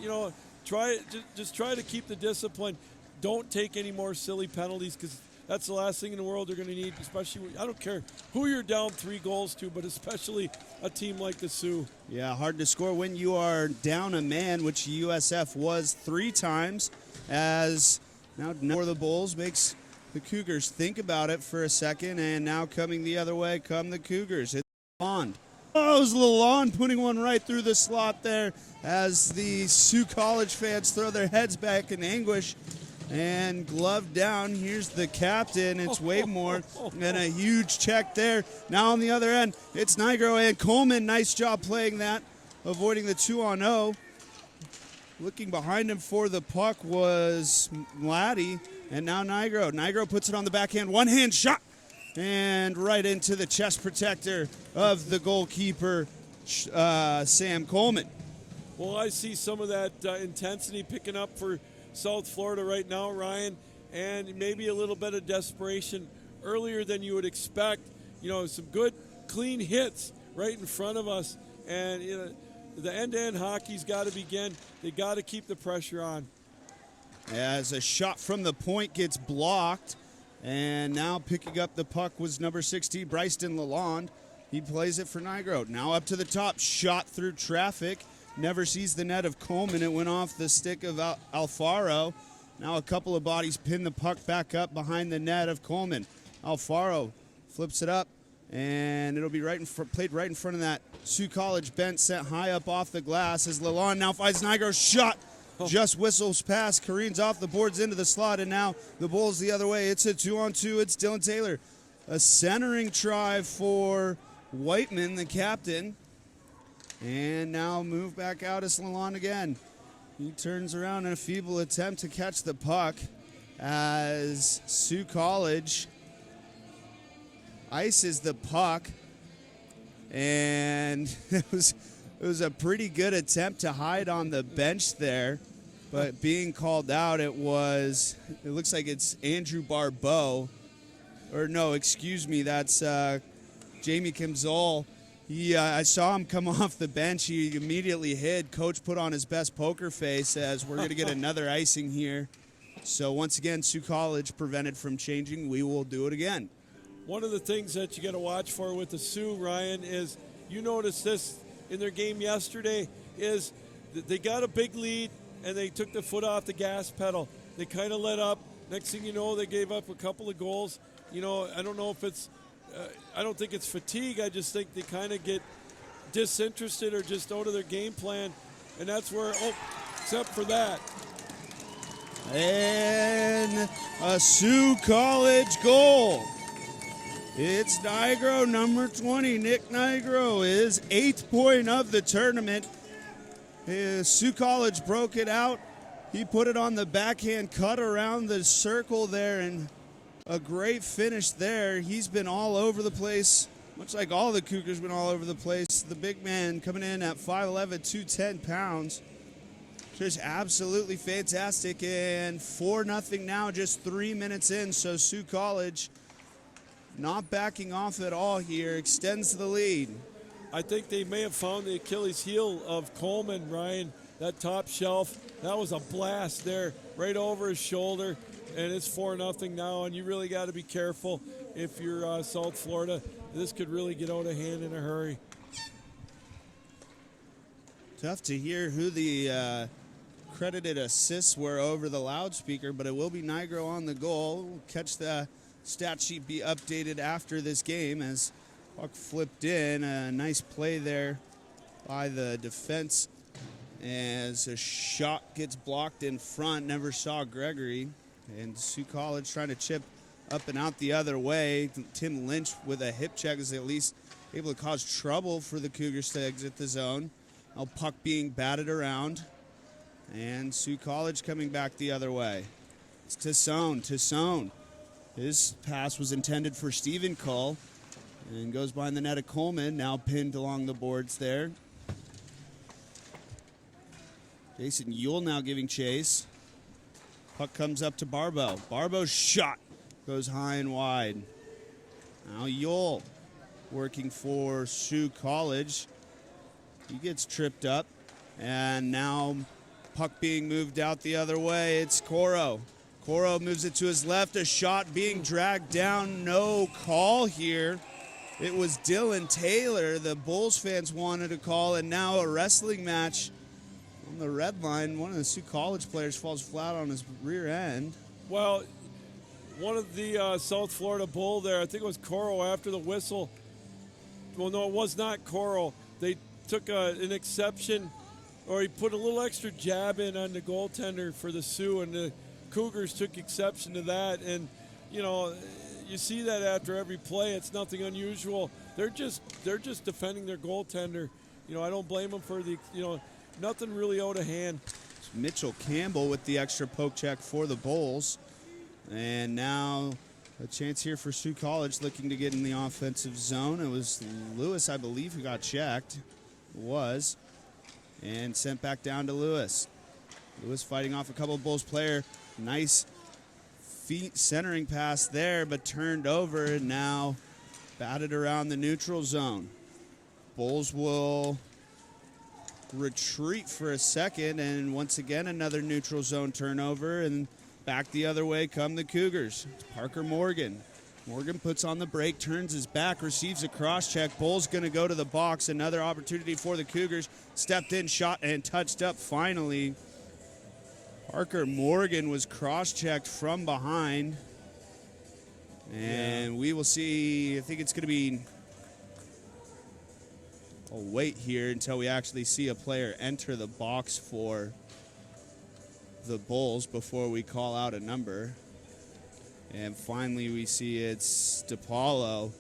try to keep the discipline. Don't take any more silly penalties, because that's the last thing in the world they're going to need. Especially, I don't care who you're down 3 goals to, but especially a team like the Sioux. Yeah, hard to score when you are down a man, which USF was 3 times. As now for the Bulls makes the Cougars think about it for a second, and now coming the other way come the Cougars. It's Lalonde. Oh, it was Lalonde putting one right through the slot there as the Sioux College fans throw their heads back in anguish. And glove down, here's the captain. It's Waymore, and a huge check there. Now on the other end, it's Nigro and Coleman. Nice job playing that, avoiding the 2-on-0. Looking behind him for the puck was Laddie, and now Nigro. Nigro puts it on the backhand, one-hand shot, and right into the chest protector of the goalkeeper, Sam Coleman. Well, I see some of that intensity picking up for South Florida right now, Ryan, and maybe a little bit of desperation earlier than you would expect. Some good, clean hits right in front of us, and the end-to-end hockey's got to begin. They got to keep the pressure on. As a shot from the point gets blocked, and now picking up the puck was number 16, Bryson Lalonde. He plays it for Nigro. Now up to the top, shot through traffic. Never sees the net of Coleman. It went off the stick of Alfaro. Now a couple of bodies pin the puck back up behind the net of Coleman. Alfaro flips it up, and it'll be played right in front of that Sioux College bench, sent high up off the glass as Lalonde now finds Nigro's shot. Just whistles past, careens off the boards into the slot, and now the Bulls the other way. It's a 2-on-2. It's Dylan Taylor. A centering try for Whiteman, the captain. And now move back out as Lalonde again. He turns around in a feeble attempt to catch the puck as Sioux College ices the puck. And it was a pretty good attempt to hide on the bench there. But being called out, it looks like it's Andrew Barbeau. Or no, excuse me, that's Jamie Kimzol. I saw him come off the bench. He immediately hid. Coach put on his best poker face as we're going to get another icing here. So once again, Sioux College prevented from changing. We will do it again. One of the things that you got to watch for with the Sioux, Ryan, is you noticed this in their game yesterday, is they got a big lead and they took the foot off the gas pedal. They kind of let up. Next thing you know, they gave up a couple of goals. I don't know if it's I don't think it's fatigue. I just think they kind of get disinterested or just out of their game plan. And that's where, except for that. And a Sioux College goal. It's Nigro, number 20. Nick Nigro is 8th point of the tournament. Sioux College broke it out. He put it on the backhand cut around the circle there, and a great finish there. He's been all over the place, much like all the Cougars been all over the place. The big man coming in at 5'11", 210 pounds. Just absolutely fantastic. And 4-0 now, just 3 minutes in. So Sioux College not backing off at all here, extends the lead. I think they may have found the Achilles heel of Coleman, Ryan. That top shelf, that was a blast there, right over his shoulder. And it's 4-0 now, and you really got to be careful if you're South Florida. This could really get out of hand in a hurry. Tough to hear who the credited assists were over the loudspeaker, but it will be Nigro on the goal. We'll catch the stat sheet be updated after this game as puck flipped in. A nice play there by the defense as a shot gets blocked in front. Never saw Gregory. And Sioux College trying to chip up and out the other way. Tim Lynch with a hip check is at least able to cause trouble for the Cougars to exit the zone. Now puck being batted around. And Sioux College coming back the other way. It's Tassone. His pass was intended for Stephen Cull and goes behind the net of Coleman, now pinned along the boards there. Jason Yule now giving chase. Puck comes up to Barbeau. Barbeau's shot goes high and wide. Now Yule working for Sioux College. He gets tripped up, and now puck being moved out the other way. It's Coro. Coro moves it to his left. A shot being dragged down. No call here. It was Dylan Taylor. The Bulls fans wanted a call, and now a wrestling match on the red line. One of the Sioux College players falls flat on his rear end. Well, one of the South Florida Bull there, I think it was Coro after the whistle. Well, no, it was not Coro. They took an exception, or he put a little extra jab in on the goaltender for the Sioux, and the Cougars took exception to that. And, you know, you see that after every play. It's nothing unusual. They're just defending their goaltender. You know, I don't blame them for the, you know, nothing really out of hand. It's Mitchell Campbell with the extra poke check for the Bulls. And now a chance here for Sioux College looking to get in the offensive zone. It was Lewis, I believe, who got checked. It was. And sent back down to Lewis. Lewis fighting off a couple of Bulls player. Nice feet centering pass there, but turned over and now batted around the neutral zone. Bulls will retreat for a second, and once again another neutral zone turnover, and back the other way come the Cougars. It's Parker Morgan. Morgan puts on the brake, turns his back, receives a cross check. Bull's going to go to the box. Another opportunity for the Cougars. Stepped in, shot, and touched up finally. Parker Morgan was cross-checked from behind. And we will see, I think it's going to be a wait here until we actually see a player enter the box for the Bulls before we call out a number. And finally we see it's DePaulo.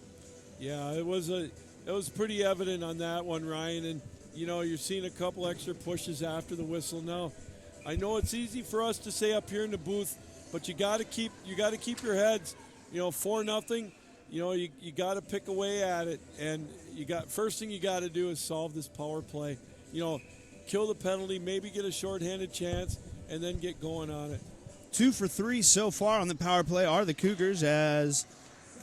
Yeah, it was pretty evident on that one, Ryan. And, you know, you're seeing a couple extra pushes after the whistle now. I know it's easy for us to say up here in the booth, but you got to keep your heads. You know, 4-0. You know, you got to pick away at it, and first thing you got to do is solve this power play. You know, kill the penalty, maybe get a shorthanded chance, and then get going on it. 2 for 3 so far on the power play are the Cougars as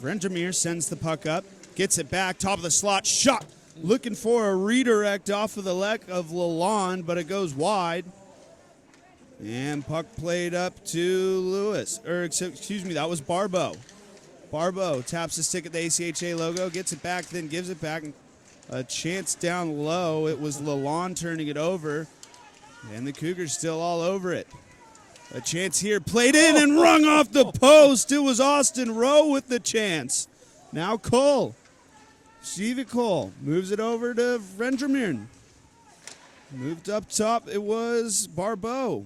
Rendermeer sends the puck up, gets it back, top of the slot, shot, looking for a redirect off of the leg of Lalonde, but it goes wide. And puck played up to Lewis. That was Barbeau. Barbeau taps the stick at the ACHA logo, gets it back, then gives it back. A chance down low. It was Lalonde turning it over. And the Cougars still all over it. A chance here, played in and rung off the post. It was Austin Rowe with the chance. Now Cole. Stevie Cole moves it over to Rendermeer. Moved up top, it was Barbeau.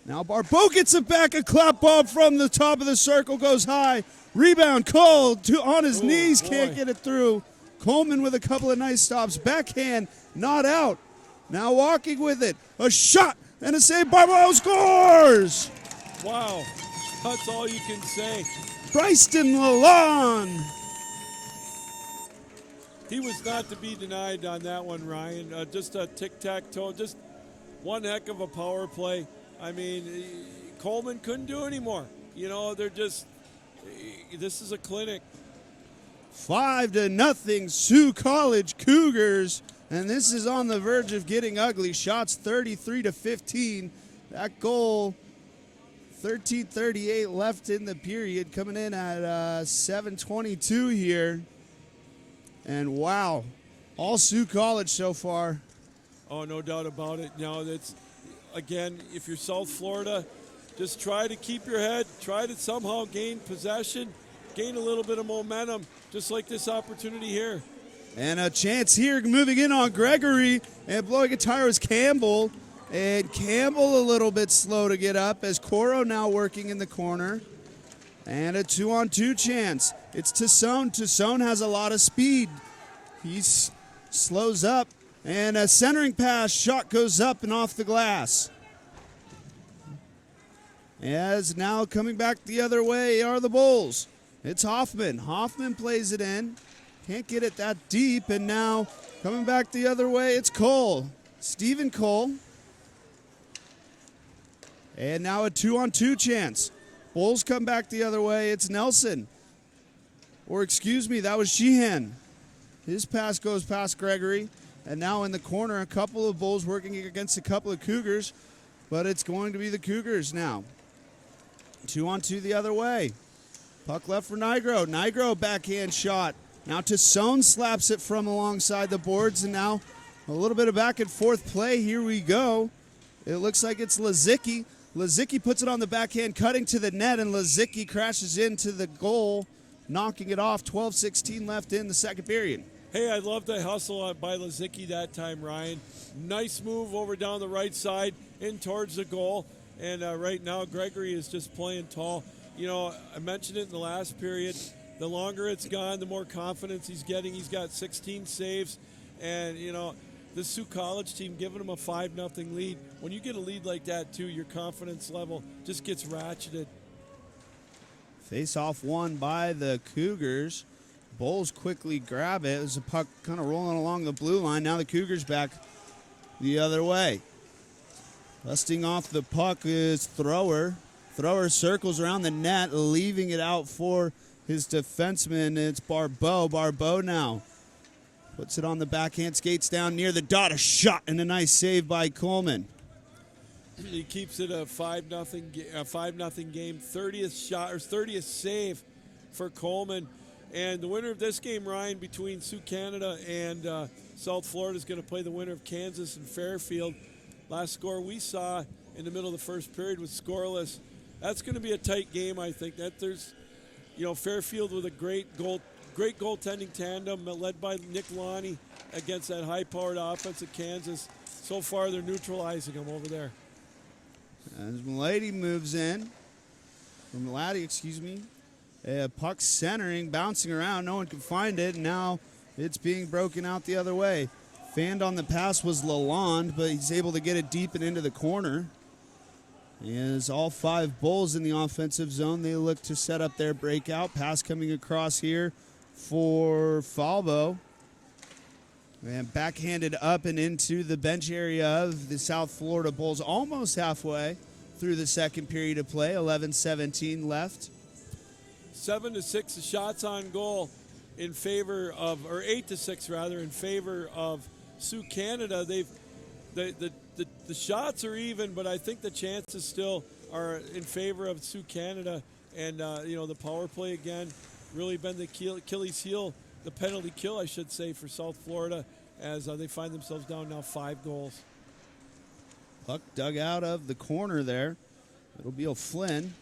Now Barbeau gets it back, a clap ball from the top of the circle, goes high. Rebound, Cole on his knees, can't get it through. Coleman with a couple of nice stops. Backhand, not out. Now walking with it. A shot and a save. Barbeau scores! Wow, that's all you can say. Bryson Lalonde. he was not to be denied on that one, Ryan. Just a tic-tac-toe, just one heck of a power play. I mean, Coleman couldn't do anymore. You know, they're just, this is a clinic. 5-0 Sioux College Cougars, and this is on the verge of getting ugly. Shots 33-15. That goal, 13:38 left in the period, coming in at 7:22 here. And wow, all Sioux College so far. Oh, no doubt about it. No, that's, again, if you're South Florida, just try to keep your head, try to somehow gain possession, gain a little bit of momentum, just like this opportunity here. And a chance here, moving in on Gregory, and blowing a tire is Campbell. And Campbell a little bit slow to get up as Coro now working in the corner. And a 2-on-2 chance. It's Tassone. Tassone has a lot of speed. He slows up. And a centering pass, shot goes up and off the glass. As now coming back the other way are the Bulls. It's Hoffman. Hoffman plays it in. Can't get it that deep. And now coming back the other way, it's Cole. Stephen Cole. And now a 2-on-2 chance. Bulls come back the other way. It's Nelson. Or excuse me, that was Sheehan. His pass goes past Gregory. And now in the corner, a couple of Bulls working against a couple of Cougars. But it's going to be the Cougars now. 2-on-2 the other way. Puck left for Nigro. Nigro backhand shot. Now Tassone slaps it from alongside the boards. And now a little bit of back and forth play. Here we go. It looks like it's Lazicki. Lazicki puts it on the backhand, cutting to the net, and Lazicki crashes into the goal, knocking it off. 12:16 left in the second period. Hey, I love the hustle by Lazicki that time, Ryan. Nice move over down the right side, in towards the goal. And right now, Gregory is just playing tall. You know, I mentioned it in the last period. The longer it's gone, the more confidence he's getting. He's got 16 saves. And, you know, the Sioux College team giving him a 5-0 lead. When you get a lead like that, too, your confidence level just gets ratcheted. Face-off won by the Cougars. Bulls quickly grab it. There's a puck kind of rolling along the blue line. Now the Cougars back the other way. Dusting off the puck is Thrower. Thrower circles around the net, leaving it out for his defenseman. It's Barbeau. Barbeau now puts it on the backhand, skates down near the dot. A shot and a nice save by Coleman. He keeps it a 5-0 game. 30th shot or 30th save for Coleman. And the winner of this game, Ryan, between Sioux Canada and South Florida is going to play the winner of Kansas and Fairfield. Last score we saw in the middle of the first period was scoreless. That's going to be a tight game, I think. That there's, you know, Fairfield with a great goaltending tandem led by Nick Lonnie against that high-powered offense of Kansas. So far, they're neutralizing them over there. As Mlady moves in, puck centering, bouncing around. No one can find it. And now it's being broken out the other way. Fanned on the pass was Lalonde, but he's able to get it deep and into the corner. As all 5 Bulls in the offensive zone, they look to set up their breakout. Pass coming across here for Falbo. And backhanded up and into the bench area of the South Florida Bulls, almost halfway through the second period of play. 11:17 left. 7-6 shots on goal in favor of, or 8-6 rather, in favor of Sioux Canada. The shots are even, but I think the chances still are in favor of Sioux Canada. And the power play again really been the Achilles heel, the penalty kill, I should say, for South Florida as they find themselves down now 5 goals. Puck dug out of the corner there. It'll be O'Flynn.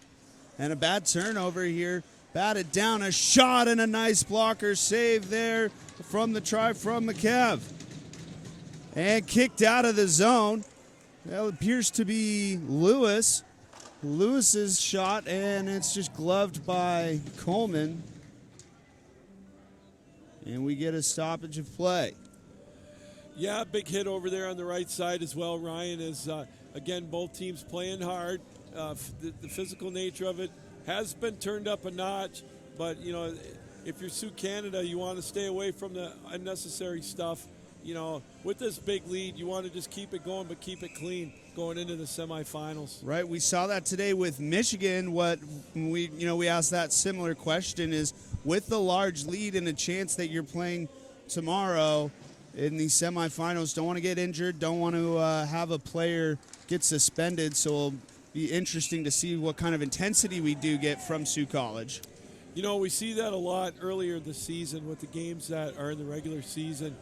And a bad turnover here. Batted down, a shot, and a nice blocker save there from the try from McKev. And kicked out of the zone. That appears to be Lewis. Lewis's shot, and it's just gloved by Coleman. And we get a stoppage of play. Yeah, big hit over there on the right side as well, Ryan, is, again, both teams playing hard. The physical nature of it has been turned up a notch, but, you know, if you're Sioux Canada, you want to stay away from the unnecessary stuff. You know, with this big lead, you want to just keep it going, but keep it clean going into the semifinals. Right, we saw that today with Michigan. What we asked that similar question is, with the large lead and a chance that you're playing tomorrow in the semifinals, don't want to get injured, don't want to have a player get suspended. So it'll be interesting to see what kind of intensity we do get from Sioux College. You know, we see that a lot earlier this season with the games that are in the regular season.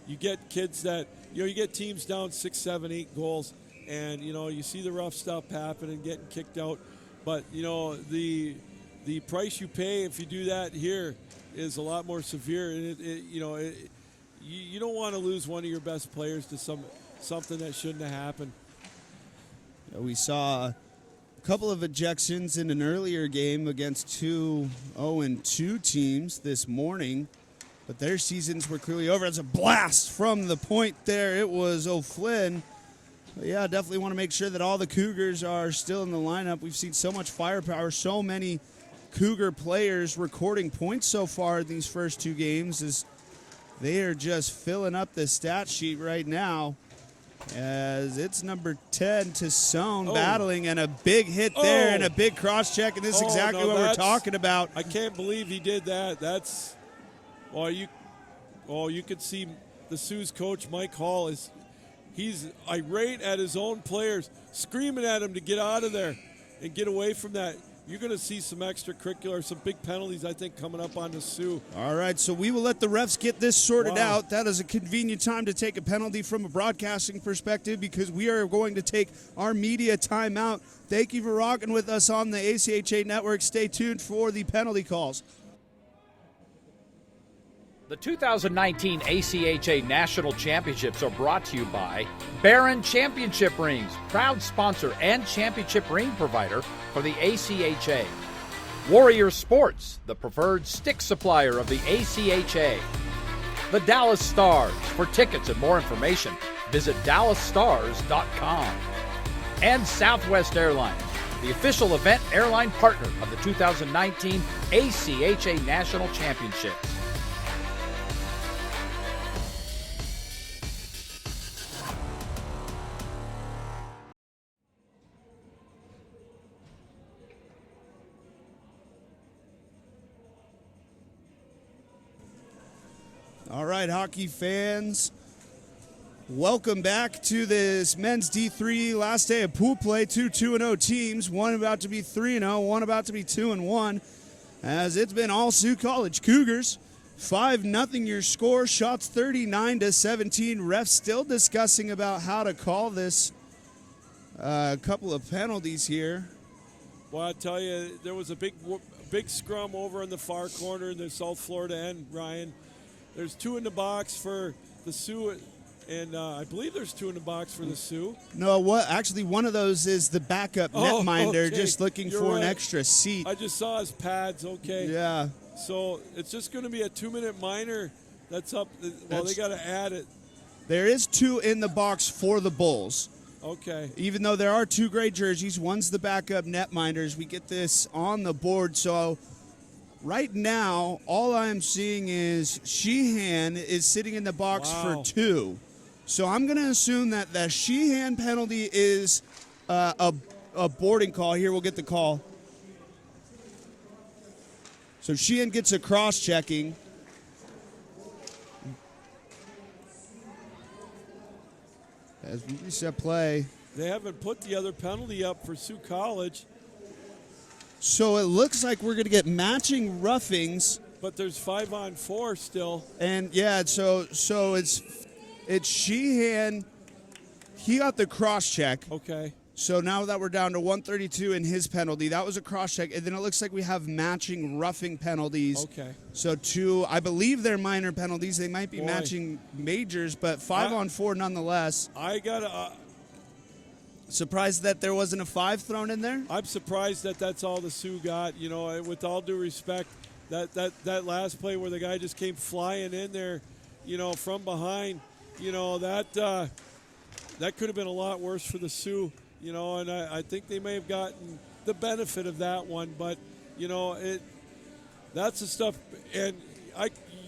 You get kids that, you get teams down 6, 7, 8 goals, and, you see the rough stuff happen and getting kicked out. But, the price you pay if you do that here is a lot more severe. And, you don't want to lose one of your best players to something that shouldn't have happened. We saw a couple of ejections in an earlier game against 2 0-2 teams this morning. But their seasons were clearly over. It's a blast from the point there. It was O'Flynn. But yeah, definitely want to make sure that all the Cougars are still in the lineup. We've seen so much firepower, so many Cougar players recording points so far in these first 2 games as they are just filling up the stat sheet right now. As it's number 10 to Sault battling, and a big hit there and a big cross check, and this is exactly what we're talking about. I can't believe he did that. That's... you could see the Sioux's coach, Mike Hall, he's irate at his own players, screaming at him to get out of there and get away from that. You're going to see some extracurricular, some big penalties, I think, coming up on the Sioux. All right, so we will let the refs get this sorted out. That is a convenient time to take a penalty from a broadcasting perspective, because we are going to take our media timeout. Thank you for rocking with us on the ACHA network. Stay tuned for the penalty calls. The 2019 ACHA National Championships are brought to you by Barron Championship Rings, proud sponsor and championship ring provider for the ACHA. Warrior Sports, the preferred stick supplier of the ACHA. The Dallas Stars. For tickets and more information, visit dallasstars.com. And Southwest Airlines, the official event airline partner of the 2019 ACHA National Championships. All right, hockey fans, welcome back to this men's D3 last day of pool play. 2 2-0 teams, one about to be 3-0, one about to be 2-1, as it's been all Sioux College Cougars. 5-0 your score, shots 39-17. Refs still discussing about how to call this. A couple of penalties here. Well, I tell you, there was a big scrum over in the far corner in the South Florida end, Ryan. There's 2 in the box for the Sioux, and I believe there's 2 in the box for the Sioux. No, actually, one of those is the backup netminder, just looking for an extra seat. I just saw his pads, okay. Yeah. So it's just going to be a 2-minute minor that's up. Well, they got to add it. There is 2 in the box for the Bulls. Okay. Even though there are 2 gray jerseys, one's the backup netminders. We get this on the board, so... Right now, all I'm seeing is Sheehan is sitting in the box for 2. So I'm going to assume that the Sheehan penalty is a boarding call. Here, we'll get the call. So Sheehan gets a cross-checking. As we reset play. They haven't put the other penalty up for Sioux College. So it looks like we're going to get matching roughings. But there's 5-on-4 still. And, yeah, so it's Sheehan. He got the cross-check. Okay. So now that we're down to 132 in his penalty, that was a cross-check. And then it looks like we have matching roughing penalties. Okay. So 2, I believe they're minor penalties. They might be matching majors, but 5-on-4 nonetheless. I got to... Surprised that there wasn't a 5 thrown in there? I'm surprised that that's all the Sioux got. You know, with all due respect, that last play where the guy just came flying in there, from behind, that could have been a lot worse for the Sioux, and I think they may have gotten the benefit of that one. But, That's the stuff, and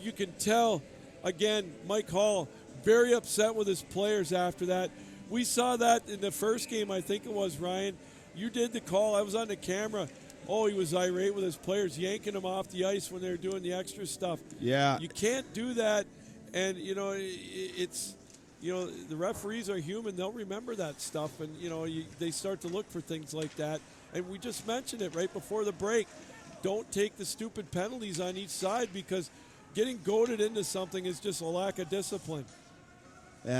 you can tell, again, Mike Hall, very upset with his players after that. We saw that in the first game, I think it was, Ryan. You did the call. I was on the camera. Oh, he was irate with his players, yanking them off the ice when they were doing the extra stuff. Yeah. You can't do that, and, it's – the referees are human. They'll remember that stuff, and, they start to look for things like that. And we just mentioned it right before the break. Don't take the stupid penalties on each side because getting goaded into something is just a lack of discipline. We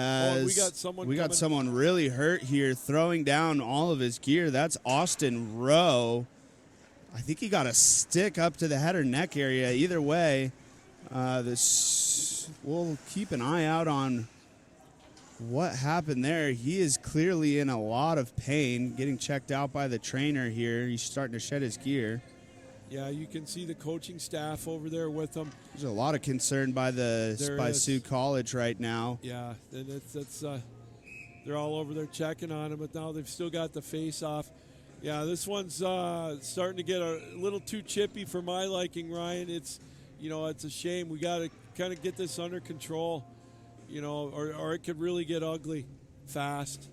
got someone really hurt here, throwing down all of his gear. That's Austin Rowe. I think he got a stick up to the head or neck area. Either way, we'll keep an eye out on what happened there. He is clearly in a lot of pain, getting checked out by the trainer here. He's starting to shed his gear. Yeah, you can see the coaching staff over there with him. There's a lot of concern by Sioux College right now. Yeah, and it's they're all over there checking on him, but now they've still got the face-off. Yeah, this one's starting to get a little too chippy for my liking, Ryan. It's a shame. We got to kind of get this under control, or it could really get ugly fast.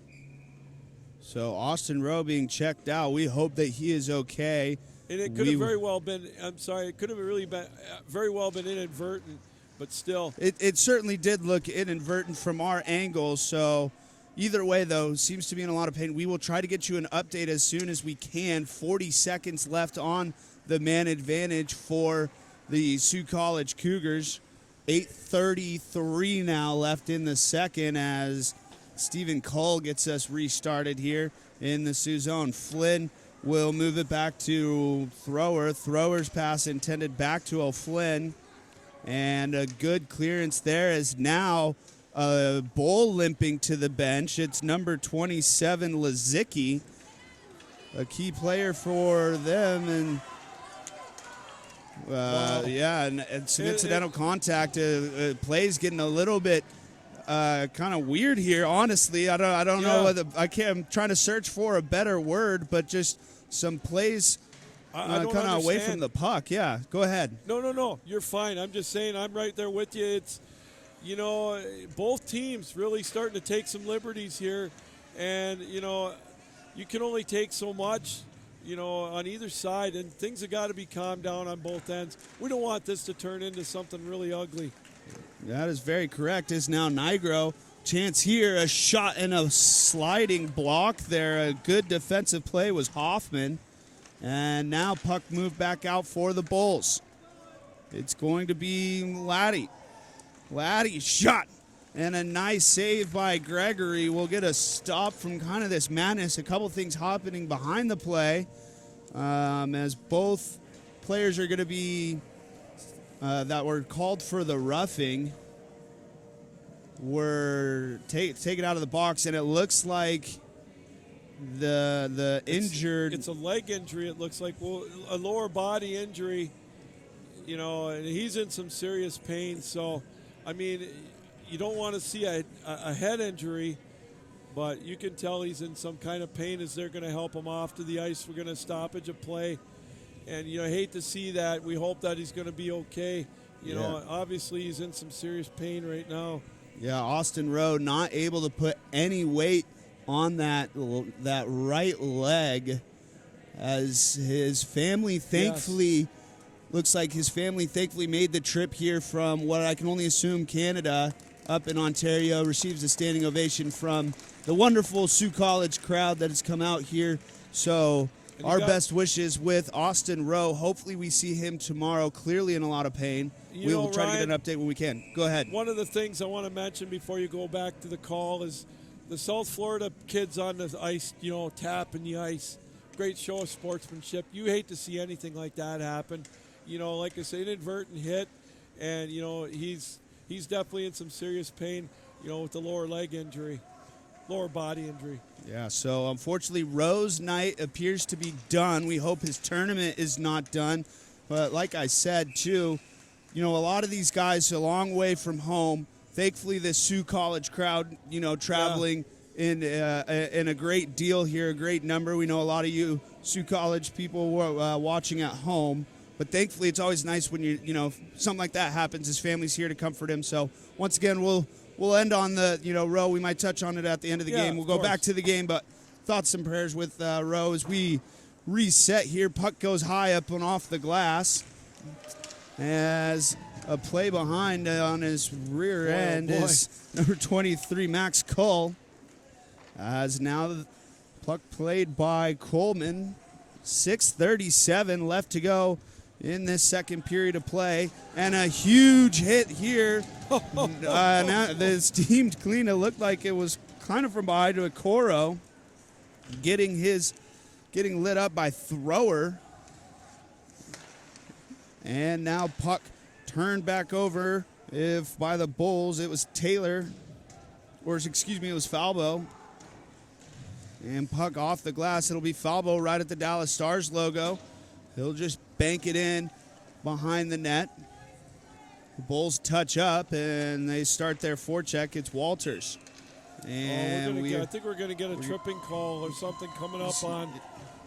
So Austin Rowe being checked out. We hope that he is okay. And it could have very well been. I'm sorry. It could have really been very well been inadvertent, but still, it certainly did look inadvertent from our angle. So, either way, though, seems to be in a lot of pain. We will try to get you an update as soon as we can. 40 seconds left on the man advantage for the Sioux College Cougars. 8:33 now left in the second as Stephen Cole gets us restarted here in the Sioux zone. Flynn will move it back to Thrower. Thrower's pass intended back to O'Flynn. And a good clearance there is now Bull limping to the bench. It's number 27, Lazicki, a key player for them. And, wow. and some incidental contact. Play's getting a little bit kind of weird here, honestly. I don't know whether I'm trying to search for a better word, but just some plays kind of away from the puck. Yeah, go ahead. No, you're fine. I'm just saying I'm right there with you. It's both teams really starting to take some liberties here, and you can only take so much on either side, and things have got to be calmed down on both ends. We don't want this to turn into something really ugly. That is very correct. Is now Nigro. Chance here, a shot and a sliding block there. A good defensive play was Hoffman. And now puck moved back out for the Bulls. It's going to be Laddie. Laddie shot. And a nice save by Gregory. We'll get a stop from kind of this madness. A couple things happening behind the play as both players are going to be that were called for the roughing were taken out of the box, and it looks like the injured. It's a leg injury. It looks like a lower body injury. And he's in some serious pain. So, I mean, you don't want to see a head injury, but you can tell he's in some kind of pain as they're going to help him off to the ice. We're going to stoppage of play, and I hate to see that. We hope that he's going to be okay. Obviously he's in some serious pain right now. Yeah, Austin Rowe not able to put any weight on that right leg as his family thankfully looks like his family thankfully made the trip here from what I can only assume Canada up in Ontario, receives a standing ovation from the wonderful Sioux College crowd that has come out here. So our best wishes with Austin Rowe. Hopefully we see him tomorrow, clearly in a lot of pain. We will try to get an update when we can. Go ahead. One of the things I want to mention before you go back to the call is the South Florida kids on the ice, tapping the ice. Great show of sportsmanship. You hate to see anything like that happen. Like I say, inadvertent hit, and, he's definitely in some serious pain, with the lower body injury. Yeah, so unfortunately, Rowe's night appears to be done. We hope his tournament is not done. But like I said, too, a lot of these guys are a long way from home. Thankfully, the Sioux College crowd, traveling in a great deal here, a great number. We know a lot of you Sioux College people were watching at home. But thankfully, it's always nice when something like that happens. His family's here to comfort him. So once again, we'll end on the Rowe. We might touch on it at the end of the game. We'll go back to the game, but thoughts and prayers with Rowe as we reset here. Puck goes high up and off the glass as a play behind on his rear end is number 23, Max Cull. As now the puck played by Coleman. 6:37 left to go in this second period of play, and a huge hit here. Now the steamed clean. It looked like it was kind of from behind to Okoro, getting lit up by Thrower, and now puck turned back over. If by the Bulls, it was Taylor, or excuse me, it was Falbo. And puck off the glass. It'll be Falbo right at the Dallas Stars logo. He'll just bank it in behind the net. The Bulls touch up, and they start their forecheck. It's Walters. And I think we're going to get a tripping call or something coming up on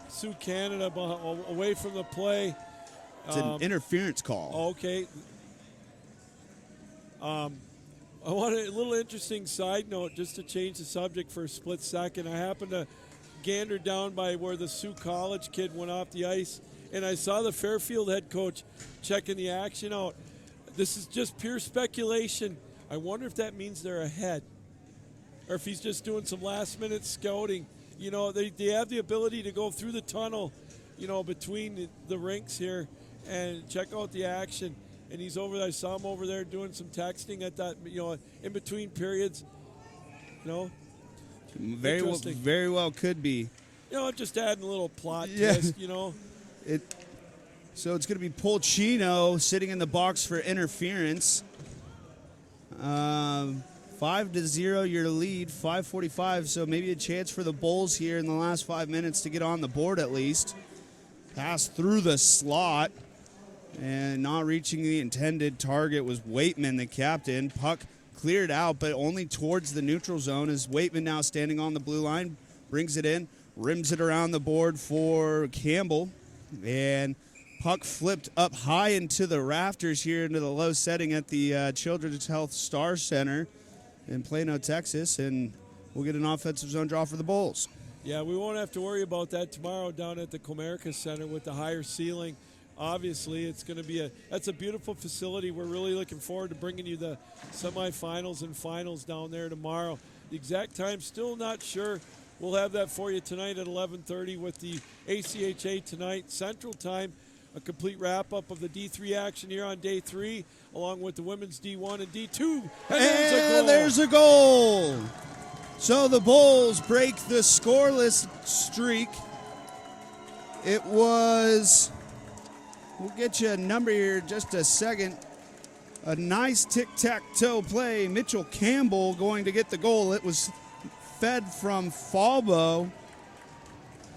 Sioux Canada away from the play. It's an interference call. Okay. I want a little interesting side note just to change the subject for a split second. I happened to gander down by where the Sioux College kid went off the ice, and I saw the Fairfield head coach checking the action out. This is just pure speculation. I wonder if that means they're ahead or if he's just doing some last-minute scouting. They have the ability to go through the tunnel, between the rinks here and check out the action. And he's over there. I saw him over there doing some texting at that, in between periods. Very well could be. Just adding a little plot twist, So it's going to be Polchino sitting in the box for interference. 5-0 your lead, 5:45. So maybe a chance for the Bulls here in the last 5 minutes to get on the board at least. Pass through the slot. And not reaching the intended target was Waitman, the captain. Puck cleared out, but only towards the neutral zone as Waitman now standing on the blue line, brings it in, rims it around the board for Campbell. And puck flipped up high into the rafters here into the low setting at the Children's Health Star Center in Plano, Texas. And we'll get an offensive zone draw for the Bulls. Yeah, we won't have to worry about that tomorrow down at the Comerica Center with the higher ceiling. Obviously, it's going to be that's a beautiful facility. We're really looking forward to bringing you the semifinals and finals down there tomorrow. The exact time, still not sure. We'll have that for you tonight at 11:30 with the ACHA tonight, Central Time. A complete wrap-up of the D3 action here on day 3, along with the women's D1 and D2. And there's a goal. So the Bulls break the scoreless streak. It was... We'll get you a number here in just a second. A nice tic-tac-toe play. Mitchell Campbell going to get the goal. It was fed from Falbo.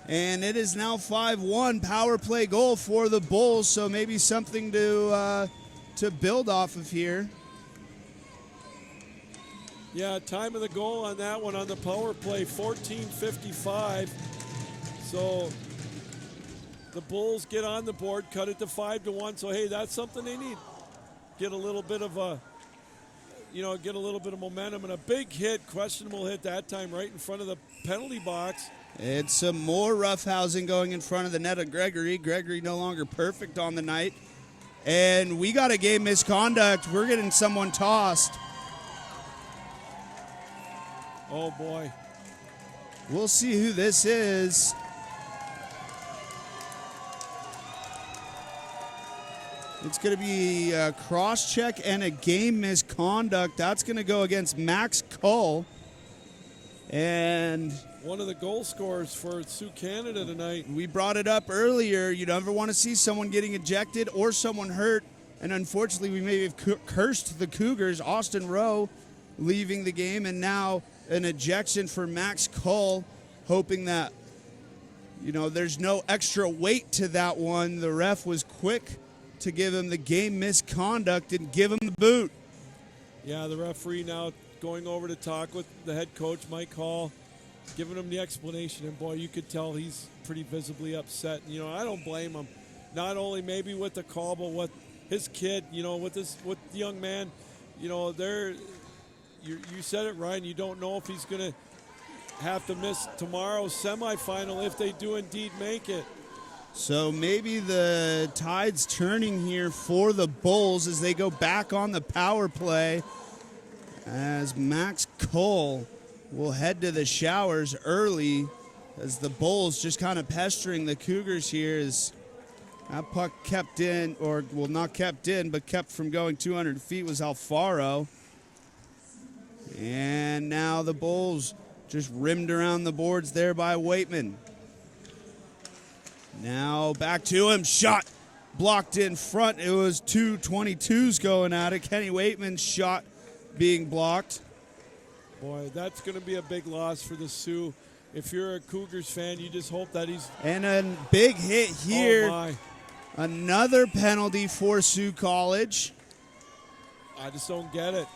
And it is now 5-1 power play goal for the Bulls. So maybe something to build off of here. Yeah, time of the goal on that one on the power play, 14:55. So the Bulls get on the board, cut it to 5-1. So hey, that's something they need. Get a little bit of momentum, and a big hit, questionable hit that time, right in front of the penalty box. It's some more roughhousing going in front of the net of Gregory. Gregory no longer perfect on the night, and we got a game misconduct. We're getting someone tossed. Oh boy, we'll see who this is. It's going to be a cross-check and a game misconduct. That's going to go against Max Cull. And one of the goal scorers for Sioux Canada tonight. We brought it up earlier. You never want to see someone getting ejected or someone hurt. And unfortunately, we may have cursed the Cougars. Austin Rowe leaving the game. And now an ejection for Max Cull, hoping that, there's no extra weight to that one. The ref was quick to give him the game misconduct and give him the boot. Yeah, the referee now going over to talk with the head coach, Mike Hall, giving him the explanation. And boy, you could tell he's pretty visibly upset. I don't blame him. not only maybe with the call, but with his kid, with the young man, you said it, Ryan. You don't know if he's going to have to miss tomorrow's semifinal if they do indeed make it. So maybe the tide's turning here for the Bulls as they go back on the power play, as Max Cole will head to the showers early, as the Bulls just kind of pestering the Cougars here, as that puck kept in, or well, not kept in, but kept from going 200 feet was Alfaro. And now the Bulls just rimmed around the boards there by Waitman. Now back to him, shot blocked in front. It was two 22s going at it. Kenny Waitman's shot being blocked. Boy, that's going to be a big loss for the Sioux. If you're a Cougars fan, you just hope that he's... And a big hit here. Oh, my. Another penalty for Sioux College. I just don't get it.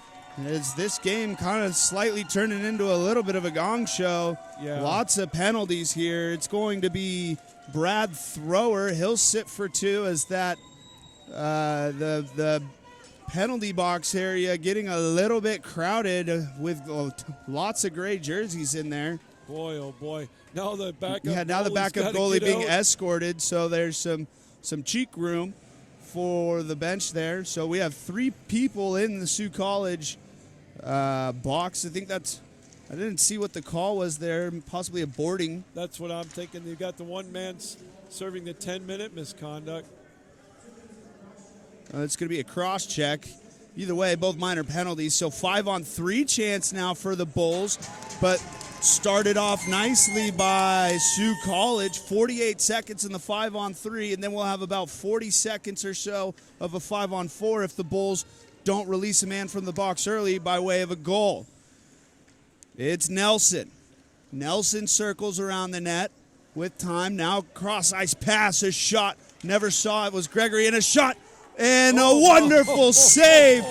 As this game kind of slightly turning into a little bit of a gong show. Yeah. Lots of penalties here. It's going to be Brad Thrower. He'll sit for two, as that the penalty box area getting a little bit crowded with lots of gray jerseys in there. Boy, oh boy. Now the backup goalie being escorted, so there's some cheek room for the bench there. So we have three people in the Sioux College box. I didn't see what the call was there, possibly a boarding. That's what I'm thinking. You've got the one man serving the 10-minute misconduct. It's going to be a cross check. Either way, both minor penalties. So 5-on-3 chance now for the Bulls, but started off nicely by Sioux College. 48 seconds in the 5-on-3, and then we'll have about 40 seconds or so of a 5-on-4 if the Bulls don't release a man from the box early by way of a goal. It's Nelson. Nelson circles around the net with time. Now cross-ice pass, a shot. Never saw it. Was Gregory, and a shot. And a wonderful save.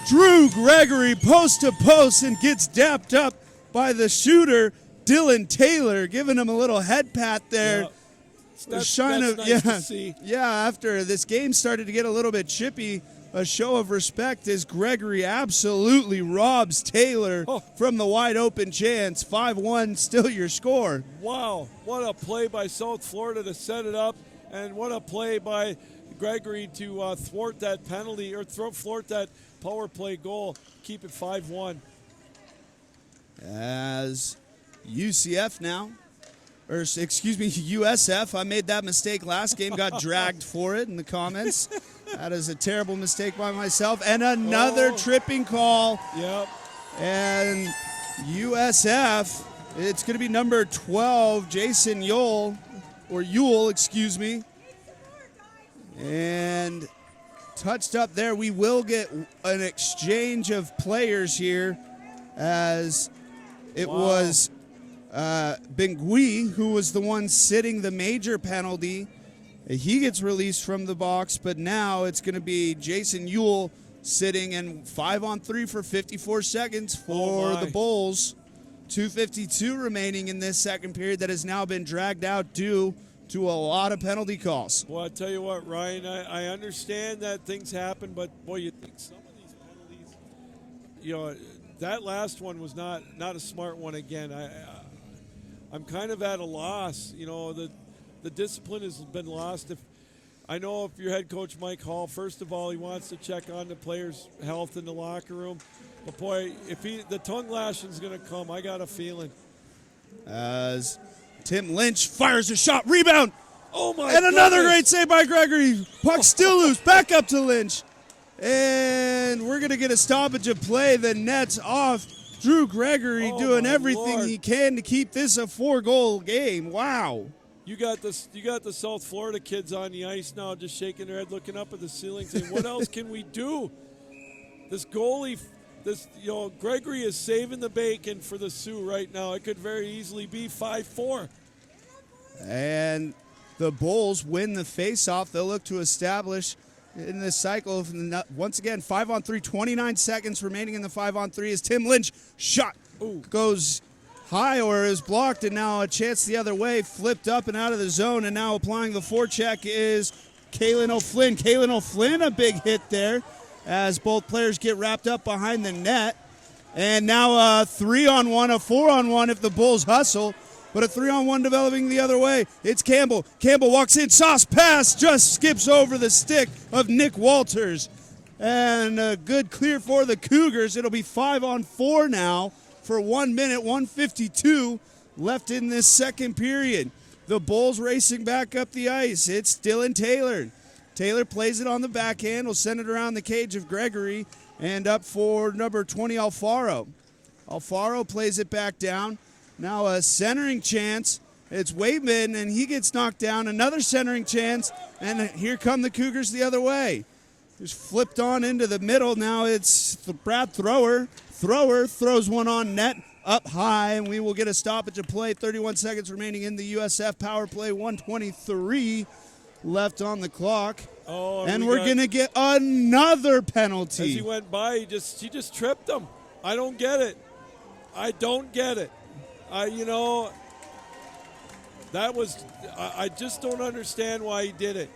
Drew Gregory post to post and gets dapped up by the shooter, Dylan Taylor, giving him a little head pat there. Yeah. That's nice to see. Yeah, after this game started to get a little bit chippy, a show of respect as Gregory absolutely robs Taylor from the wide open chance. 5-1, still your score. Wow, what a play by South Florida to set it up, and what a play by Gregory to thwart that penalty, or thwart that power play goal, keep it 5-1. As UCF now, or excuse me, USF, I made that mistake last game, got dragged for it in the comments. That is a terrible mistake by myself. And another tripping call. Yep. And USF, it's going to be number 12, Jason Yule, excuse me. And touched up there. We will get an exchange of players here, as it was Bengui who was the one sitting the major penalty. He gets released from the box, but now it's going to be Jason Yule sitting, and 5-on-3 for 54 seconds for the Bulls. 2:52 remaining in this second period that has now been dragged out due to a lot of penalty calls. Well, I tell you what, Ryan, I understand that things happen, but boy, you think some of these penalties, that last one was not a smart one again. I'm kind of at a loss. The discipline has been lost. I know if your head coach Mike Hall, first of all, he wants to check on the players' health in the locker room. But boy, if the tongue lashing is going to come, I got a feeling. As Tim Lynch fires a shot, rebound. Oh my! And another great save by Gregory. Puck still loose. Back up to Lynch. And we're going to get a stoppage of play. The net's off. Drew Gregory doing everything he can to keep this a 4-goal game. Wow. You got the South Florida kids on the ice now, just shaking their head, looking up at the ceiling, saying, "What else can we do?" This goalie, Gregory is saving the bacon for the Sioux right now. It could very easily be 5-4. And the Bulls win the face-off. They'll look to establish in this cycle. Once again, 5-on-3, 29 seconds remaining in the 5-on-3 as Tim Lynch shot goes high, or is blocked, and now a chance the other way, flipped up and out of the zone, and now applying the forecheck is Kalen O'Flynn. Kalen O'Flynn, a big hit there as both players get wrapped up behind the net. And now a 3-on-1, a 4-on-1 if the Bulls hustle, but a 3-on-1 developing the other way. It's Campbell. Campbell walks in, sauce pass, just skips over the stick of Nick Walters. And a good clear for the Cougars. It'll be 5-on-4 now for 1 minute, 1:52 left in this second period. The Bulls racing back up the ice. It's Dylan Taylor. Taylor plays it on the backhand, will send it around the cage of Gregory, and up for number 20, Alfaro. Alfaro plays it back down. Now a centering chance. It's Waitman, and he gets knocked down. Another centering chance, and here come the Cougars the other way. Just flipped on into the middle. Now it's Brad Thrower. Thrower throws one on net up high, and we will get a stoppage of play. 31 seconds remaining in the USF power play. 1:23 left on the clock. Oh, and we're going to get another penalty. As he went by, he just tripped him. I don't get it. I just don't understand why he did it.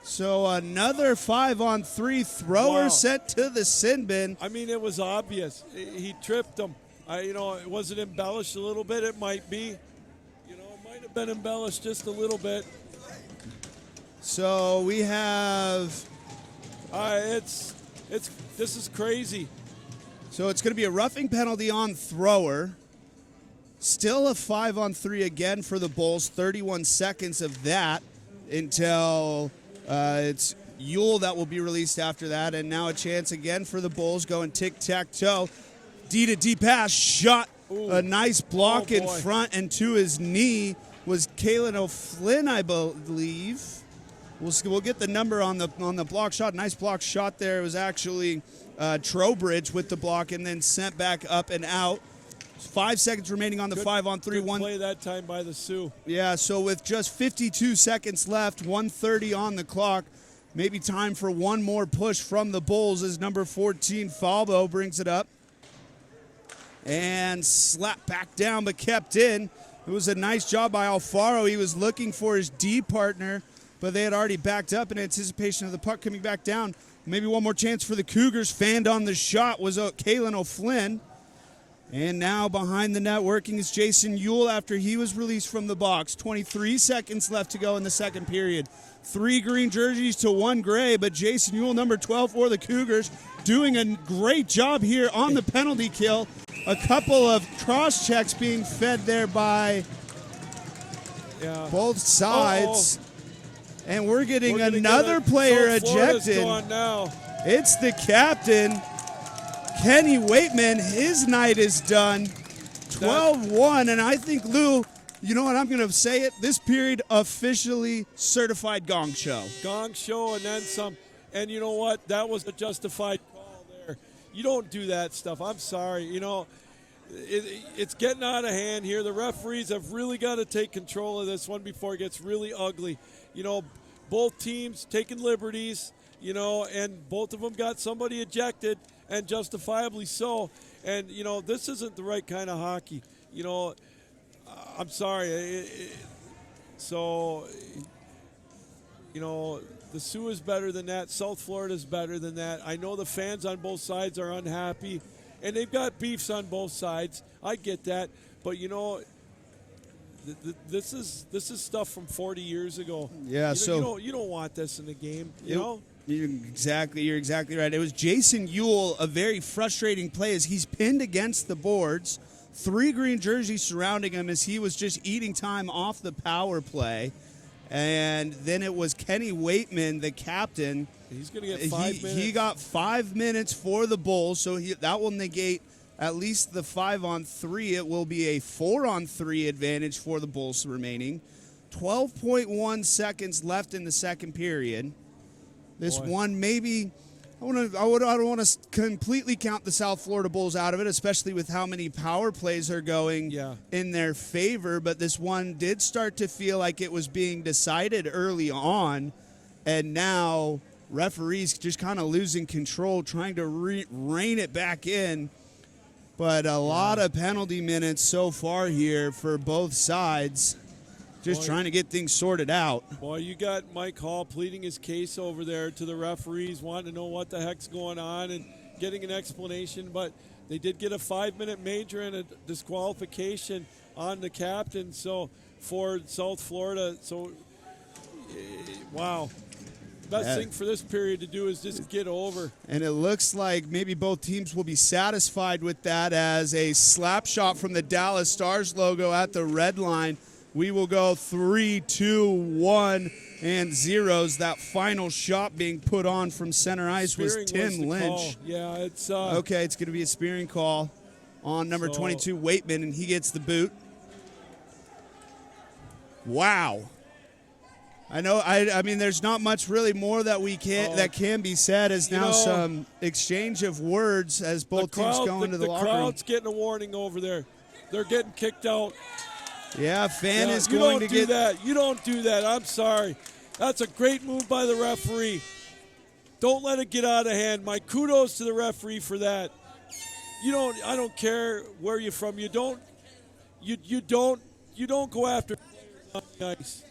So another 5-on-3 thrower sent to the sin bin. I mean, it was obvious. He tripped him. Was it embellished a little bit? It might be. It might have been embellished just a little bit. So we have. This is crazy. So it's going to be a roughing penalty on thrower. Still a 5-on-3 again for the Bulls. 31 seconds of that until it's Yule that will be released after that. And now a chance again for the Bulls going tic-tac-toe. D-to-D pass, shot. Ooh. A nice block in front, and to his knee was Kalen O'Flynn, I believe. We'll get the number on the block shot. Nice block shot there. It was actually Trowbridge with the block and then sent back up and out. 5 seconds remaining on the 5-on-3. Good play that time by the Sioux. Yeah, so with just 52 seconds left, 1:30 on the clock, maybe time for one more push from the Bulls as number 14, Falbo, brings it up. And slapped back down but kept in. It was a nice job by Alfaro. He was looking for his D partner, but they had already backed up in anticipation of the puck coming back down. Maybe one more chance for the Cougars. Fanned on the shot was Kalen O'Flynn. And now behind the net working is Jason Yule after he was released from the box. 23 seconds left to go in the second period. 3 green jerseys to 1 gray, but Jason Yule, number 12 for the Cougars, doing a great job here on the penalty kill. A couple of cross checks being fed there by both sides. And we're getting another player ejected. Now. It's the captain, Kenny Waitman. His night is done. 12-1, and I think, Lou, you know what, I'm going to say it, this period officially certified gong show. Gong show and then some. And you know what? That was a justified call there. You don't do that stuff. I'm sorry. It's getting out of hand here. The referees have really got to take control of this one before it gets really ugly. Both teams taking liberties, and both of them got somebody ejected, and justifiably so. And, this isn't the right kind of hockey. I'm sorry. The Sioux is better than that. South Florida is better than that. I know the fans on both sides are unhappy, and they've got beefs on both sides. I get that. But, this is stuff from 40 years ago. Yeah, you don't want this in the game, You're exactly right. It was Jason Yule, a very frustrating play as he's pinned against the boards. 3 green jerseys surrounding him as he was just eating time off the power play. And then it was Kenny Waitman, the captain. He's going to get 5 minutes. He got 5 minutes for the Bulls, so that will negate at least the 5-on-3. It will be a 4-on-3 advantage for the Bulls remaining. 12.1 seconds left in the second period. This one maybe I don't want to completely count the South Florida Bulls out of it, especially with how many power plays are going in their favor. But this one did start to feel like it was being decided early on, and now referees just kind of losing control, trying to rein it back in. But a lot of penalty minutes so far here for both sides. Just trying to get things sorted out. Boy, you got Mike Hall pleading his case over there to the referees, wanting to know what the heck's going on and getting an explanation. But they did get a 5-minute major and a disqualification on the captain. So for South Florida, wow. Best thing for this period to do is just get over. And it looks like maybe both teams will be satisfied with that, as a slap shot from the Dallas Stars logo at the red line. We will go 3, 2, 1, and zeros. That final shot being put on from center ice was Tim Lynch. Call. Yeah, it's okay. It's going to be a spearing call on number 22, Waitman, and he gets the boot. Wow. I know. I mean, there's not much really more that that can be said. As now some exchange of words as both teams go into the locker room. The crowd's getting a warning over there. They're getting kicked out. Yeah, fan is going to get that. You don't do that. I'm sorry. That's a great move by the referee. Don't let it get out of hand. My kudos to the referee for that. I don't care where you're from. You don't go after on the ice.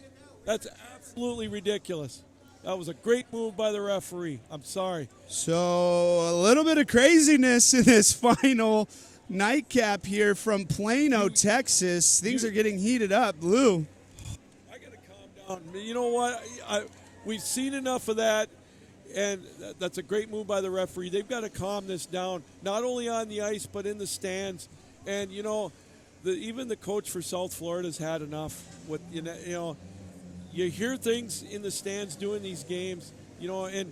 That's absolutely ridiculous. That was a great move by the referee. I'm sorry. So a little bit of craziness in this final nightcap here from Plano, Texas. Things are getting heated up. Lou. I got to calm down. You know what? We've seen enough of that, and that's a great move by the referee. They've got to calm this down, not only on the ice but in the stands. And, even the coach for South Florida's had enough with, you hear things in the stands doing these games, and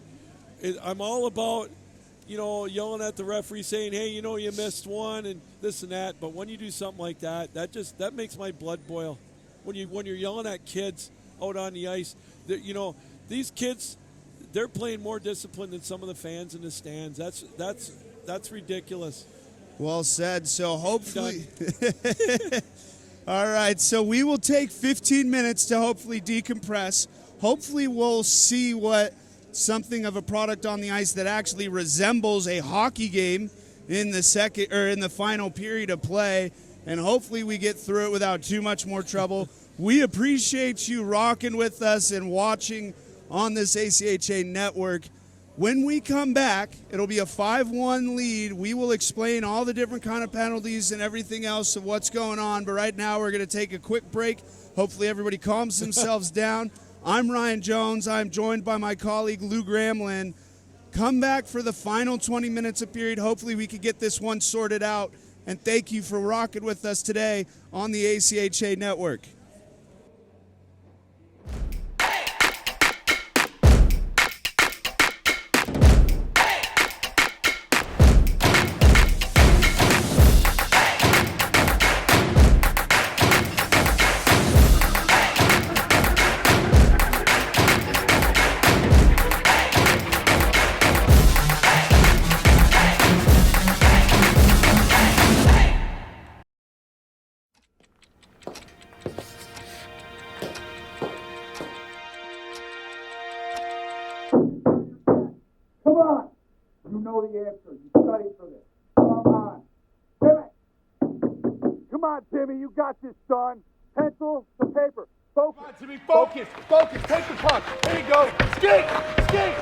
I'm all about, yelling at the referee saying, hey, you missed one and this and that. But when you do something like that, that makes my blood boil. When you're yelling at kids out on the ice, these kids, they're playing more discipline than some of the fans in the stands. That's ridiculous. Well said. So hopefully, all right. So we will take 15 minutes to hopefully decompress. Hopefully we'll see something of a product on the ice that actually resembles a hockey game in the final period of play, and hopefully we get through it without too much more trouble. We appreciate you rocking with us and watching on this ACHA network. When we come back, it'll be a 5-1 lead. We will explain all the different kind of penalties and everything else of what's going on, but right now we're going to take a quick break. Hopefully everybody calms themselves down. I'm Ryan Jones. I'm joined by my colleague Lou Gramlin. Come back for the final 20 minutes of period. Hopefully we can get this one sorted out. And thank you for rocking with us today on the ACHA Network. Come on! You know the answer. You studied for this. Come on. Timmy! Come on, Timmy. You got this, son. Pencil to paper. Focus. Come on, Timmy. Focus. Focus. Take the puck. There you go. Skate! Skate!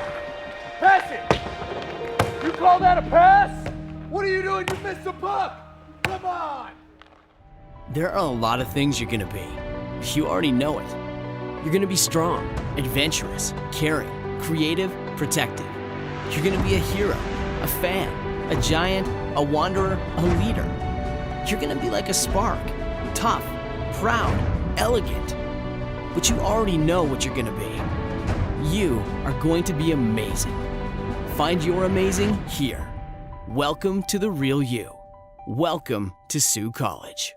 Pass it! You call that a pass? What are you doing? You missed the puck! Come on! There are a lot of things you're gonna be. You already know it. You're gonna be strong, adventurous, caring, creative, protective. You're gonna be a hero, a fan, a giant, a wanderer, a leader. You're gonna be like a spark, tough, proud, elegant. But you already know what you're gonna be. You are going to be amazing. Find your amazing here. Welcome to the real you. Welcome to Sioux College.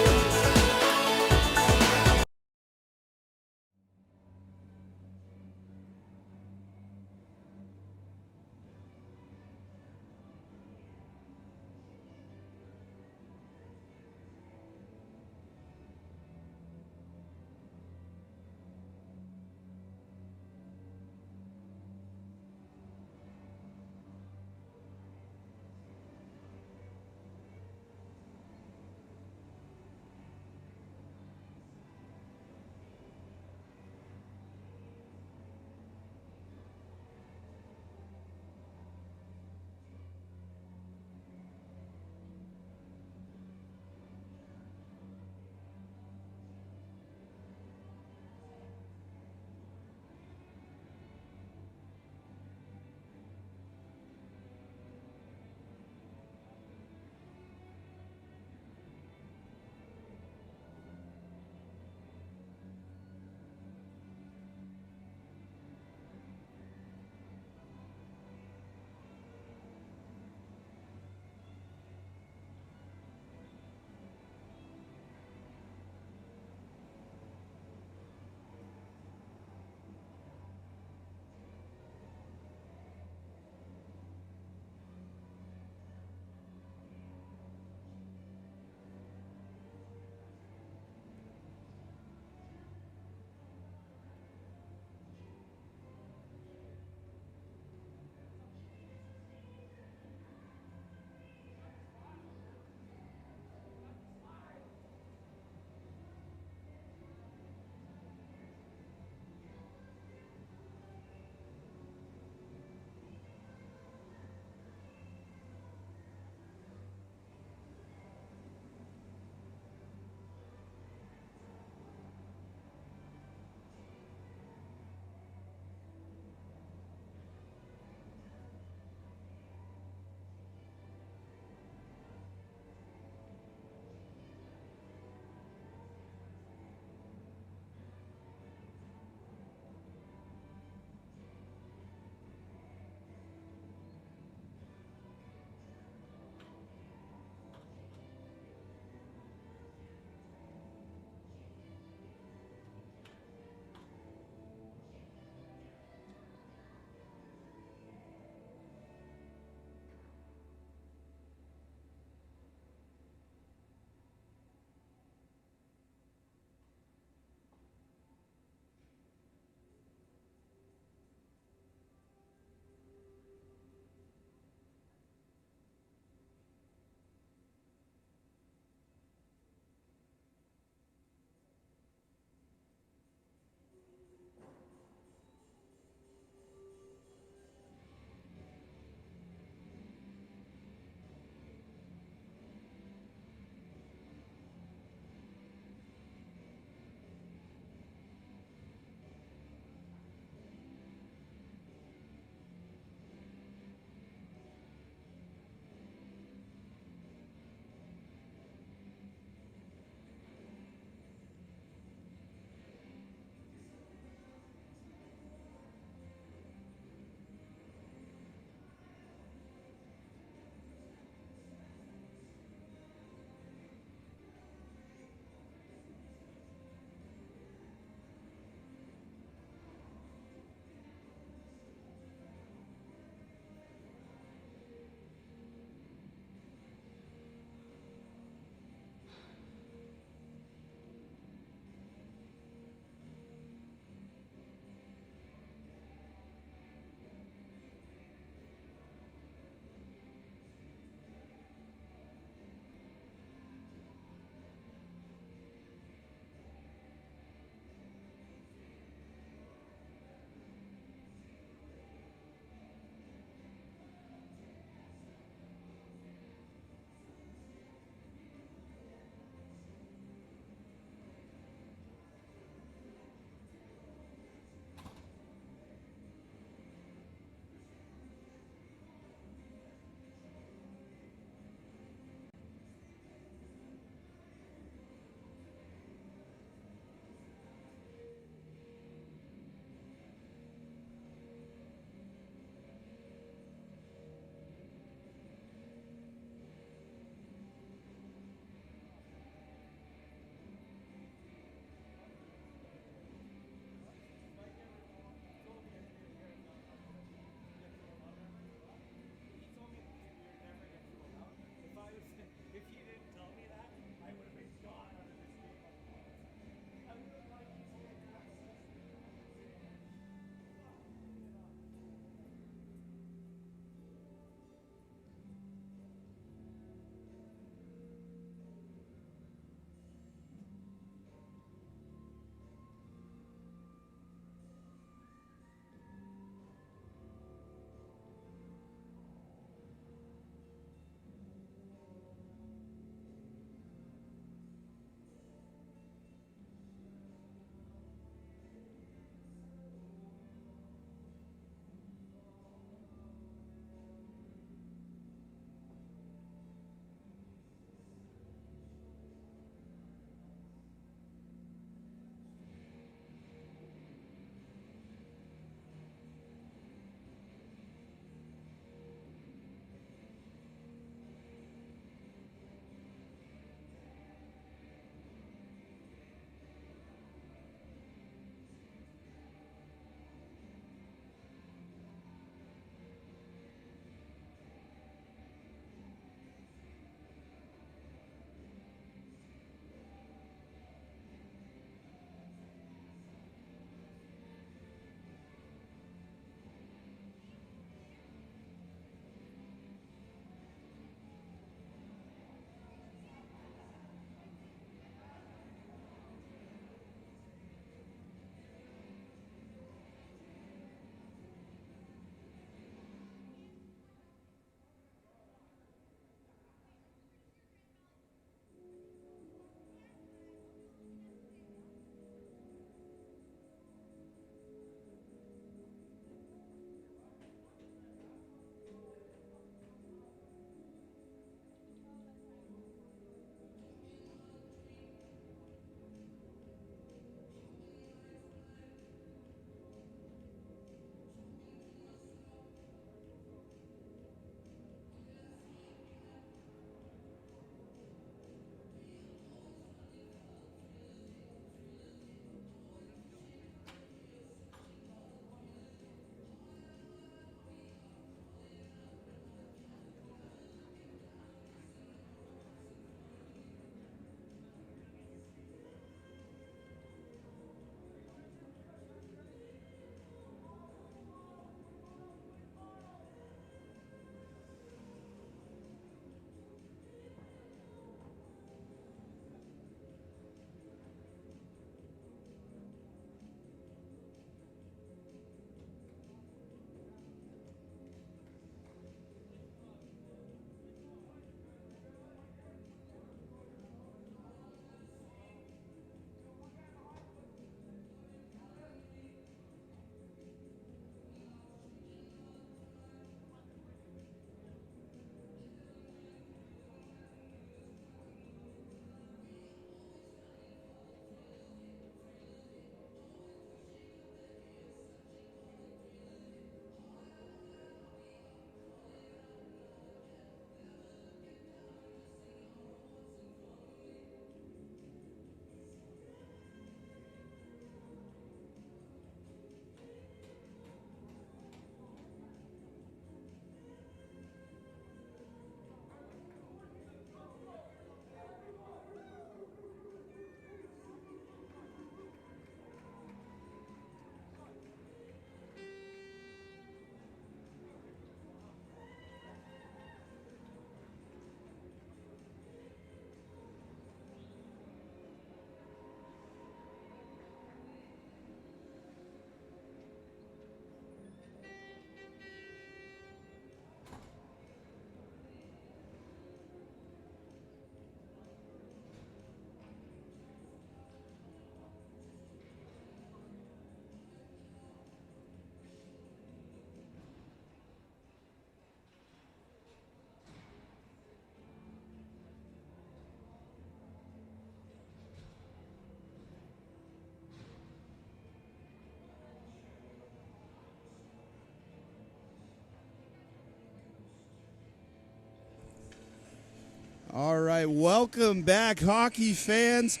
All right, welcome back, hockey fans,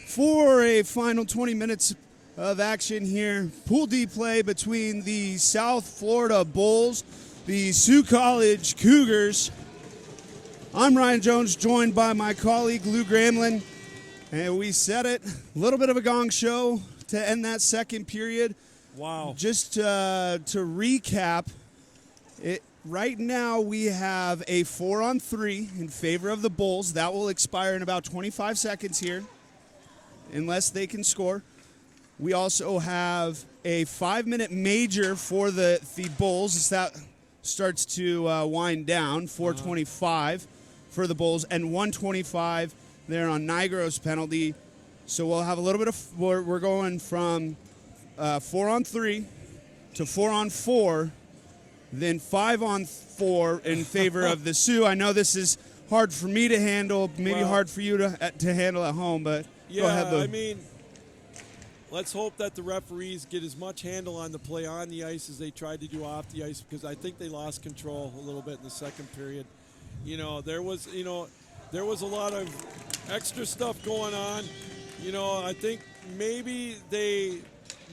for a final 20 minutes of action here. Pool D play between the South Florida Bulls, the Sioux College Cougars. I'm Ryan Jones, joined by my colleague Lou Gramlin, and we said it, a little bit of a gong show to end that second period. Wow. Just to recap, right now we have a 4-on-3 in favor of the Bulls. That will expire in about 25 seconds here, unless they can score. We also have a 5-minute major for the Bulls as that starts to wind down. 4:25 for the Bulls and 1:25 there on Nigro's penalty. So we'll have a little bit of, we're going from 4-on-3 to 4-on-4, then 5-on-4 in favor of the Sioux. I know this is hard for me to handle, maybe hard for you to handle at home, but yeah, go ahead, Lou. I mean, let's hope that the referees get as much handle on the play on the ice as they tried to do off the ice, because I think they lost control a little bit in the second period. There was a lot of extra stuff going on. I think maybe they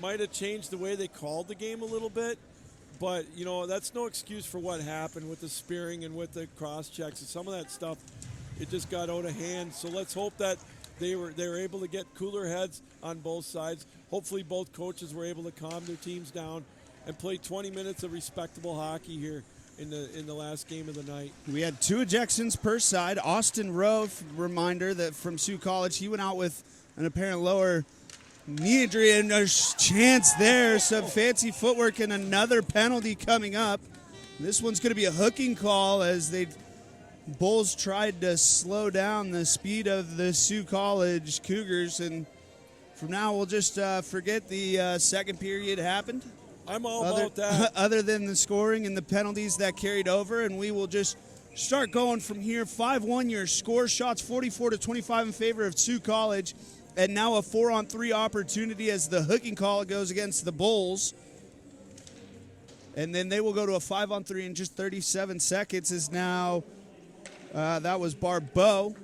might have changed the way they called the game a little bit, but that's no excuse for what happened with the spearing and with the cross checks and some of that stuff. It just got out of hand. So let's hope that they were able to get cooler heads on both sides. Hopefully both coaches were able to calm their teams down and play 20 minutes of respectable hockey here in the last game of the night. We had 2 ejections per side. Austin Rowe, reminder that from Sioux College, he went out with an apparent lower knee injury, and there's chance there. Some fancy footwork and another penalty coming up. This one's going to be a hooking call as Bulls tried to slow down the speed of the Sioux College Cougars, and from now we'll just forget the second period happened. I'm all about that. Other than the scoring and the penalties that carried over, and we will just start going from here. 5-1 your score, shots 44-25 in favor of Sioux College, and now a 4-on-3 opportunity as the hooking call goes against the Bulls. And then they will go to a 5-on-3 in just 37 seconds is now, that was Barbeau.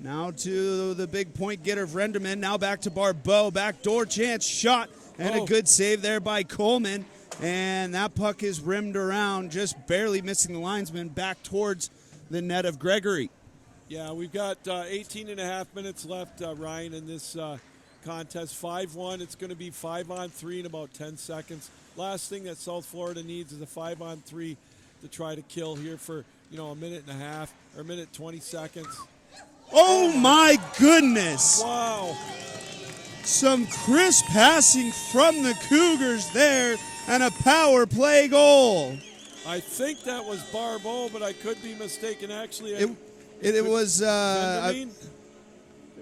Now to the big point getter of Renderman. Now back to Barbeau. Backdoor chance, shot, and a good save there by Coleman. And that puck is rimmed around, just barely missing the linesman, back towards the net of Gregory. Yeah, we've got 18 and a half minutes left, Ryan, in this contest. 5-1. It's going to be 5-on-3 in about 10 seconds. Last thing that South Florida needs is a 5-on-3 to try to kill here for, a minute and a half or a minute 20 seconds. Oh, my goodness. Wow. Some crisp passing from the Cougars there, and a power play goal. I think that was Barbeau, but I could be mistaken. Actually, it was it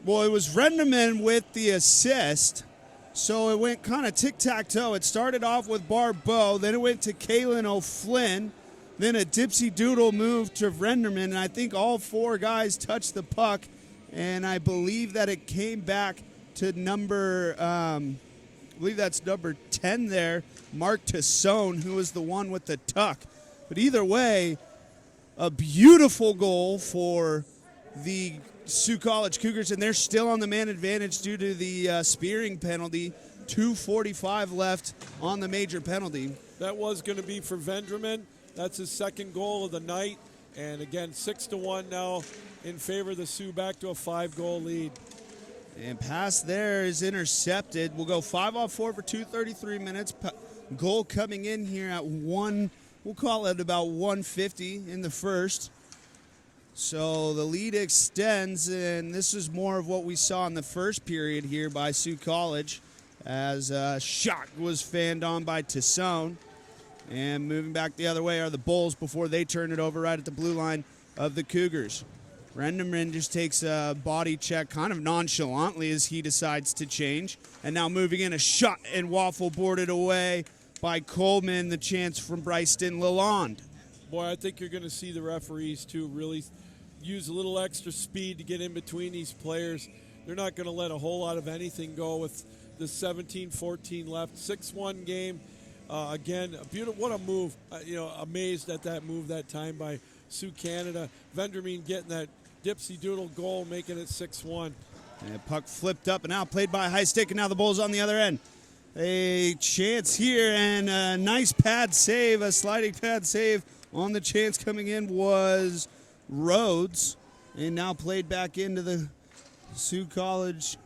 was Renderman with the assist. So it went kind of tic-tac-toe. It started off with Barbeau, then it went to Kalen O'Flynn, then a dipsy-doodle move to Renderman, and I think all 4 guys touched the puck, and I believe that it came back to number, I believe that's number 10 there, Mark Tassone, who was the one with the tuck. But either way, a beautiful goal for the Sioux College Cougars, and they're still on the man advantage due to the spearing penalty. 2:45 left on the major penalty. That was going to be for Vendramin. That's his second goal of the night. And again, 6-1 now in favor of the Sioux, back to a 5-goal lead. And pass there is intercepted. We'll go 5-on-4 for 2:33 minutes. Goal coming in here at we'll call it about 1:50 in the first. So the lead extends, and this is more of what we saw in the first period here by Sioux College, as a shot was fanned on by Tassone. And moving back the other way are the Bulls before they turn it over right at the blue line of the Cougars. Renderman just takes a body check kind of nonchalantly as he decides to change. And now moving in, a shot and waffle boarded away by Coleman. The chance from Bryston Lalonde. Boy, I think you're going to see the referees, too, really use a little extra speed to get in between these players. They're not going to let a whole lot of anything go with the 17-14 left. 6-1 game. Again, what a move. Amazed at that move that time by Sioux Canada. Vendramin getting that dipsy doodle goal, making it 6-1. And puck flipped up and out, played by High Stick, and now the Bulls on the other end. A chance here, and a nice pad save, a sliding pad save on the chance coming in was Rhodes, and now played back into the Sioux College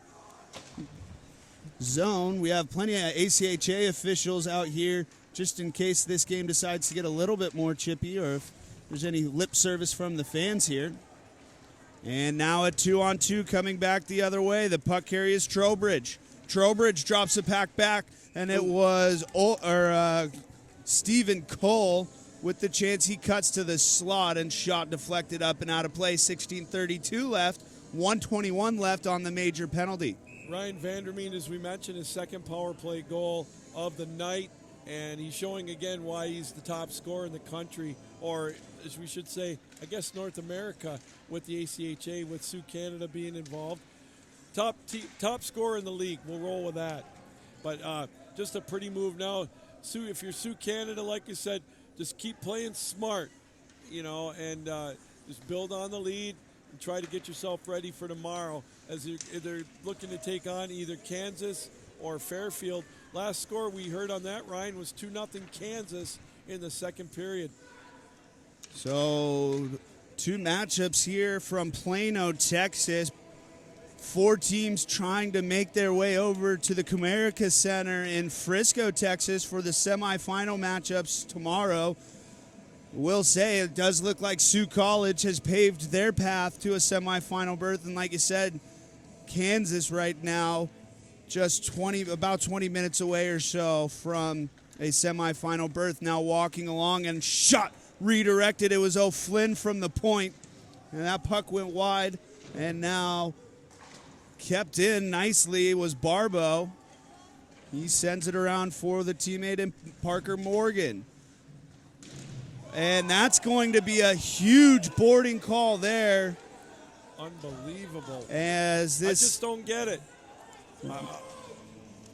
zone. We have plenty of ACHA officials out here just in case this game decides to get a little bit more chippy or if there's any lip service from the fans here. And now a 2-on-2 coming back the other way. The puck carrier is Trowbridge. Trowbridge drops the pack back, and it was Stephen Cole with the chance. He cuts to the slot and shot deflected up and out of play. 16:32 left, 1:21 left on the major penalty. Ryan Vandermeen, as we mentioned, his second power play goal of the night, and he's showing again why he's the top scorer in the country, or as we should say, I guess North America, with the ACHA, with Sioux Canada being involved. Top scorer in the league. We'll roll with that. But just a pretty move now. Sioux, if you're Sioux Canada, like you said, just keep playing smart, and just build on the lead and try to get yourself ready for tomorrow as they're looking to take on either Kansas or Fairfield. Last score we heard on that, Ryan, was 2-0 Kansas in the second period. So 2 matchups here from Plano, Texas. 4 teams trying to make their way over to the Comerica Center in Frisco, Texas for the semifinal matchups tomorrow. We'll say it does look like Sioux College has paved their path to a semifinal berth. And like you said, Kansas right now just about 20 minutes away or so from a semifinal berth. Now walking along and shot redirected. It was O'Flynn from the point. And that puck went wide. And now kept in nicely was Barbeau. He sends it around for the teammate in Parker Morgan. And that's going to be a huge boarding call there. Unbelievable. As this, I just don't get it.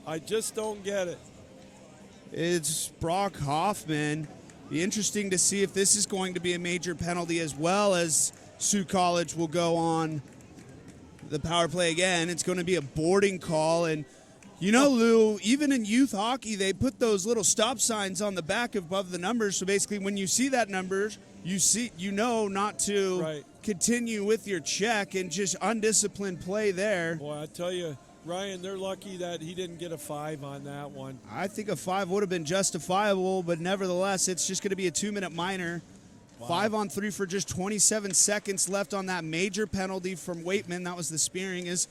I just don't get it. It's Brock Hoffman. Be interesting to see if this is going to be a major penalty as well as Sioux College will go on the power play again. It's going to be a boarding call. And Lou, even in youth hockey, they put those little stop signs on the back above the numbers. So basically when you see that number, you know not to continue with your check and just undisciplined play there. Boy, I tell you, Ryan, they're lucky that he didn't get a 5 on that one. I think a 5 would have been justifiable, but nevertheless, it's just going to be a 2-minute minor. Wow. 5-on-3 for just 27 seconds left on that major penalty from Waitman. That was the spearing, as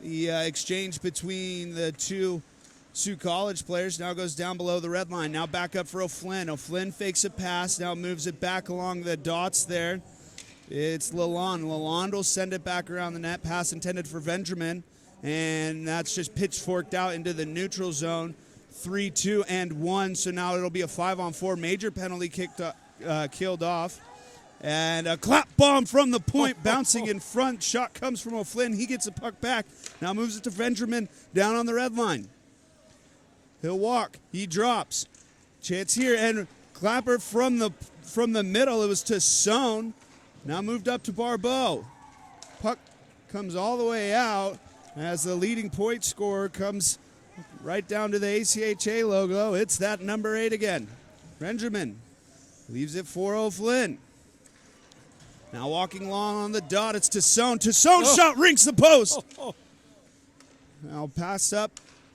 the exchange between the 2 Sioux College players now goes down below the red line. Now back up for O'Flynn. O'Flynn fakes a pass, now moves it back along the dots there. It's Lalonde. Lalonde will send it back around the net. Pass intended for Vendramin, and that's just pitchforked out into the neutral zone. 3-2-1, so now it'll be a 5-on-4 major penalty killed off. And a clap bomb from the point, bouncing in front. Shot comes from O'Flynn. He gets the puck back. Now moves it to Vendramin down on the red line. He'll walk. He drops. Chance here, and Clapper from the middle. It was to Sohn. Now moved up to Barbeau. Puck comes all the way out as the leading point scorer comes right down to the ACHA logo. It's that number 8 again. Vendramin leaves it for O'Flynn. Now walking along on the dot, it's to Sohn. Shot rings the post. Now pass up,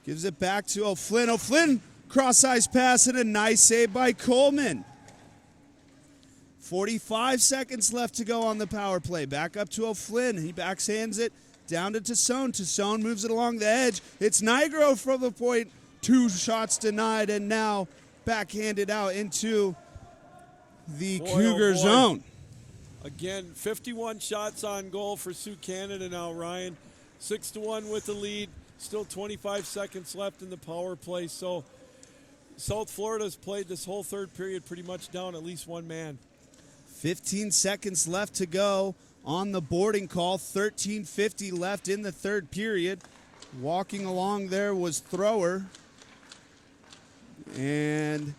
gives it back to O'Flynn. O'Flynn, cross-ice pass and a nice save by Coleman. 45 seconds left to go on the power play. Back up to O'Flynn. He backhands it down to Tassone. Tassone moves it along the edge. It's Nigro from the point. 2 shots denied, and now backhanded out into the Cougar zone. Again, 51 shots on goal for Sioux Canada now, Ryan. 6-1 with the lead. Still 25 seconds left in the power play. So South Florida's played this whole third period pretty much down at least one man. 15 seconds left to go on the boarding call. 13:50 left in the third period. Walking along there was Thrower. And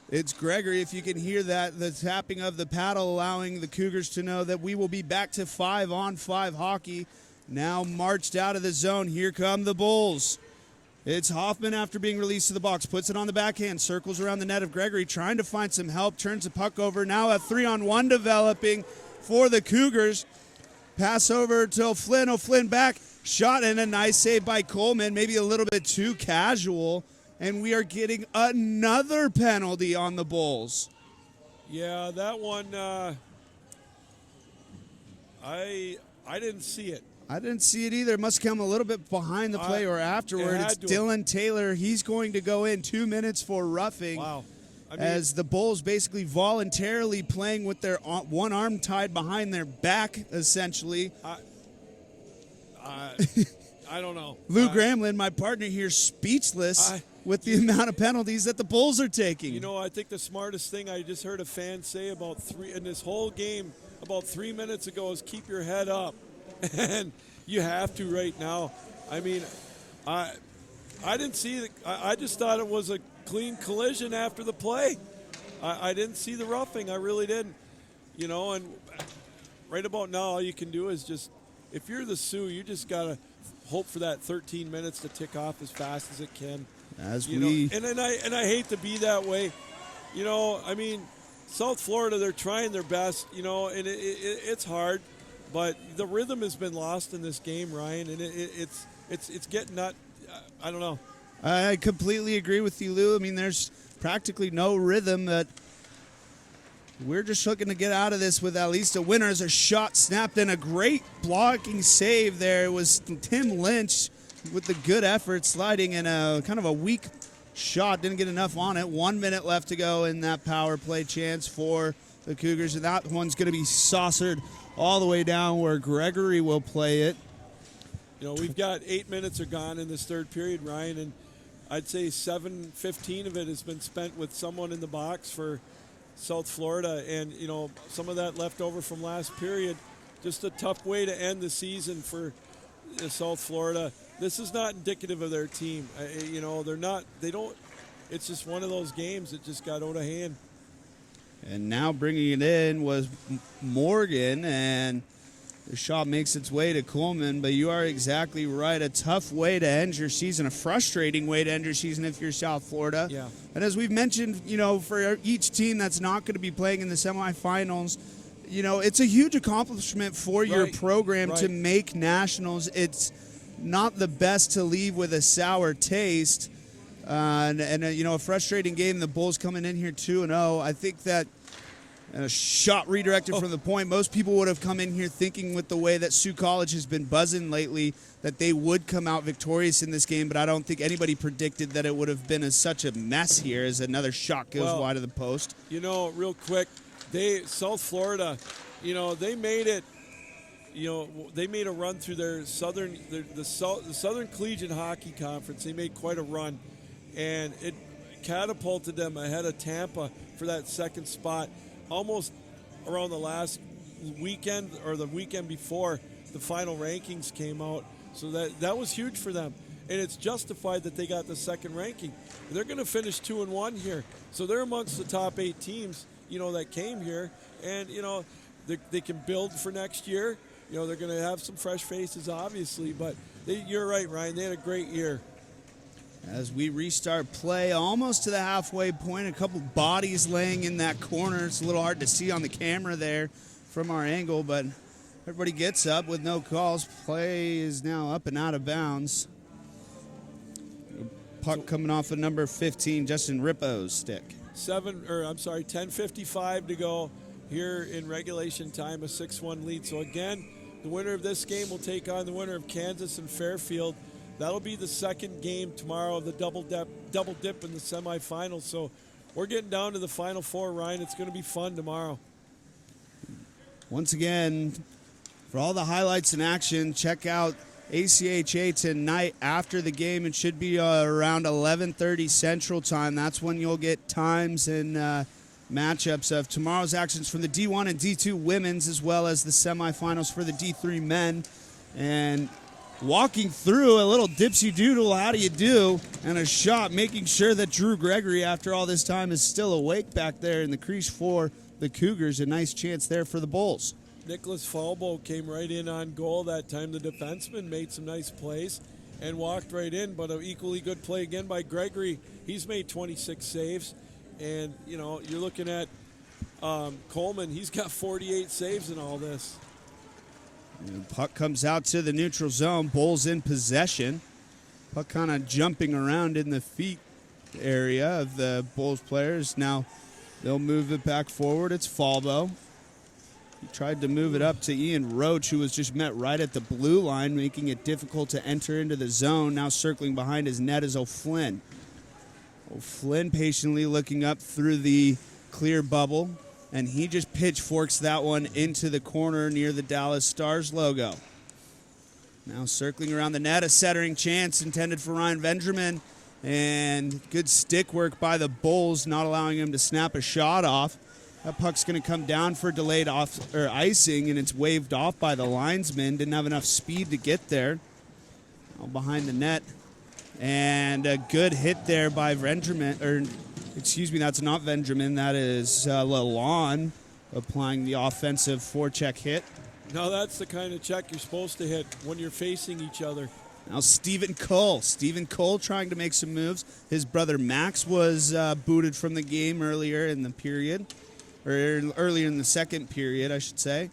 It's Gregory. If you can hear that, the tapping of the paddle allowing the Cougars to know that we will be back to 5-on-5 hockey. Now marched out of the zone. Here come the Bulls. It's Hoffman after being released to the box. Puts it on the backhand. Circles around the net of Gregory. Trying to find some help. Turns the puck over. Now a 3-on-1 developing for the Cougars. Pass over to O'Flynn. O'Flynn back. Shot and a nice save by Coleman. Maybe a little bit too casual. And we are getting another penalty on the Bulls. Yeah, that one, I didn't see it. I didn't see it either. It must come a little bit behind the play or afterward. It's Dylan Taylor. He's going to go in 2 minutes for roughing. Wow. As the Bulls basically voluntarily playing with their one arm tied behind their back, essentially. I don't know. Lou Gramlin, my partner here, speechless with the amount of penalties that the Bulls are taking. You know, I think the smartest thing I just heard a fan say in this whole game about 3 minutes ago is keep your head up. And you have to right now. I mean, I didn't see it. I just thought it was a clean collision after the play. I didn't see the roughing. I really didn't. You know, and right about now, all you can do is just, if you're the Sioux, you just got to hope for that 13 minutes to tick off as fast as it can. And I hate to be that way. You know, I mean, South Florida, they're trying their best, you know, and it's hard. But the rhythm has been lost in this game, Ryan, and it's getting not. I don't know. I completely agree with you, Lou. I mean, there's practically no rhythm. That we're just looking to get out of this with at least a winner. As a shot snapped in, a great blocking save there. It was Tim Lynch with the good effort, sliding in a kind of a weak shot. Didn't get enough on it. 1 minute left to go in that power play chance for the Cougars, and that one's going to be saucered all the way down where Gregory will play it. You know, we've got 8 minutes are gone in this third period, Ryan, and I'd say 7:15 of it has been spent with someone in the box for South Florida, and, you know, some of that left over from last period. Just a tough way to end the season for South Florida. This is not indicative of their team. You know, it's just one of those games that just got out of hand. And now bringing it in was Morgan, and the shot makes its way to Coleman. But you are exactly right. A tough way to end your season, a frustrating way to end your season if you're South Florida. Yeah. And as we've mentioned, you know, for each team that's not going to be playing in the semifinals, you know, it's a huge accomplishment for your program to make nationals. It's not the best to leave with a sour taste. And you know, a frustrating game. The Bulls coming in here 2-0. I think that a shot redirected from the point. Most people would have come in here thinking, with the way that Sioux College has been buzzing lately, that they would come out victorious in this game. But I don't think anybody predicted that it would have been such a mess here as another shot goes wide of the post. You know, real quick, South Florida, you know, they made it. You know, they made a run through their the Southern Collegiate Hockey Conference. They made quite a run, and it catapulted them ahead of Tampa for that second spot, almost around the last weekend or the weekend before the final rankings came out. So that was huge for them, and it's justified that they got the second ranking. They're going to finish 2-1 here, so they're amongst the top 8 teams, you know, that came here, and you know, they can build for next year. You know, they're going to have some fresh faces, obviously, but you're right, Ryan. They had a great year. As we restart play, almost to the halfway point, a couple bodies laying in that corner. It's a little hard to see on the camera there from our angle, but everybody gets up with no calls. Play is now up and out of bounds. Puck coming off of number 15, Justin Rippo's stick. 10:55 to go here in regulation time, a 6-1 lead. So again, the winner of this game will take on the winner of Kansas and Fairfield. That'll be the second game tomorrow of the double dip in the semifinals. So we're getting down to the Final Four, Ryan. It's going to be fun tomorrow. Once again, for all the highlights in action, check out ACHA tonight after the game. It should be around 11:30 Central Time. That's when you'll get times and matchups of tomorrow's actions from the D1 and D2 women's, as well as the semifinals for the D3 men. And walking through a little dipsy doodle, how do you do, and a shot, making sure that Drew Gregory, after all this time, is still awake back there in the crease for the Cougars. A nice chance there for the Bulls. Nicholas Falbo came right in on goal that time. The defenseman made some nice plays and walked right in, but an equally good play again by Gregory. He's made 26 saves, and, you know, you're looking at Coleman. He's got 48 saves in all this. And puck comes out to the neutral zone. Bulls in possession. Puck kind of jumping around in the feet area of the Bulls players. Now they'll move it back forward. It's Falbo. He tried to move it up to Ian Roach, who was just met right at the blue line, making it difficult to enter into the zone. Now circling behind his net is O'Flynn. O'Flynn patiently looking up through the clear bubble, and he just pitchforks that one into the corner near the Dallas Stars logo. Now circling around the net, a centering chance intended for Ryan Vendramin, and good stick work by the Bulls, not allowing him to snap a shot off. That puck's going to come down for delayed icing, and it's waved off by the linesman. Didn't have enough speed to get there. All behind the net. And a good hit there by Vendramin. That's not Vendramin. That is Lalonde applying the offensive forecheck hit. Now that's the kind of check you're supposed to hit when you're facing each other. Now Stephen Cole. Stephen Cole trying to make some moves. His brother Max was booted from the game earlier in the period. Or earlier in the second period, I should say.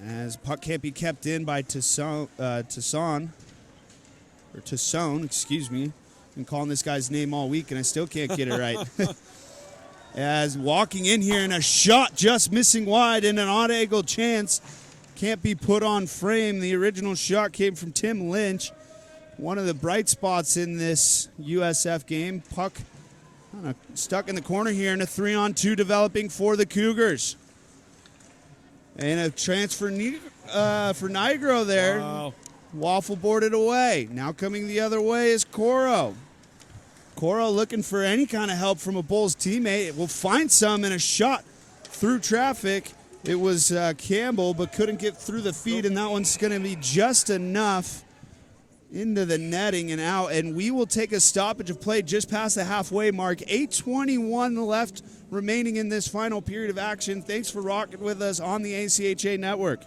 As puck can't be kept in by Tassone, excuse me. I've been calling this guy's name all week, and I still can't get it right. As walking in here, and a shot just missing wide, and an odd-angle chance can't be put on frame. The original shot came from Tim Lynch. One of the bright spots in this USF game. Puck kind of stuck in the corner here, and a 3-on-2 developing for the Cougars. And a transfer for Nigro there. Wow. Waffle boarded away. Now coming the other way is Coro. Coro looking for any kind of help from a Bulls teammate. Will find some, and a shot through traffic. It was Campbell, but couldn't get through the feet, and that one's going to be just enough into the netting and out. And we will take a stoppage of play just past the halfway mark. 8:21 left remaining in this final period of action. Thanks for rocking with us on the ACHA Network.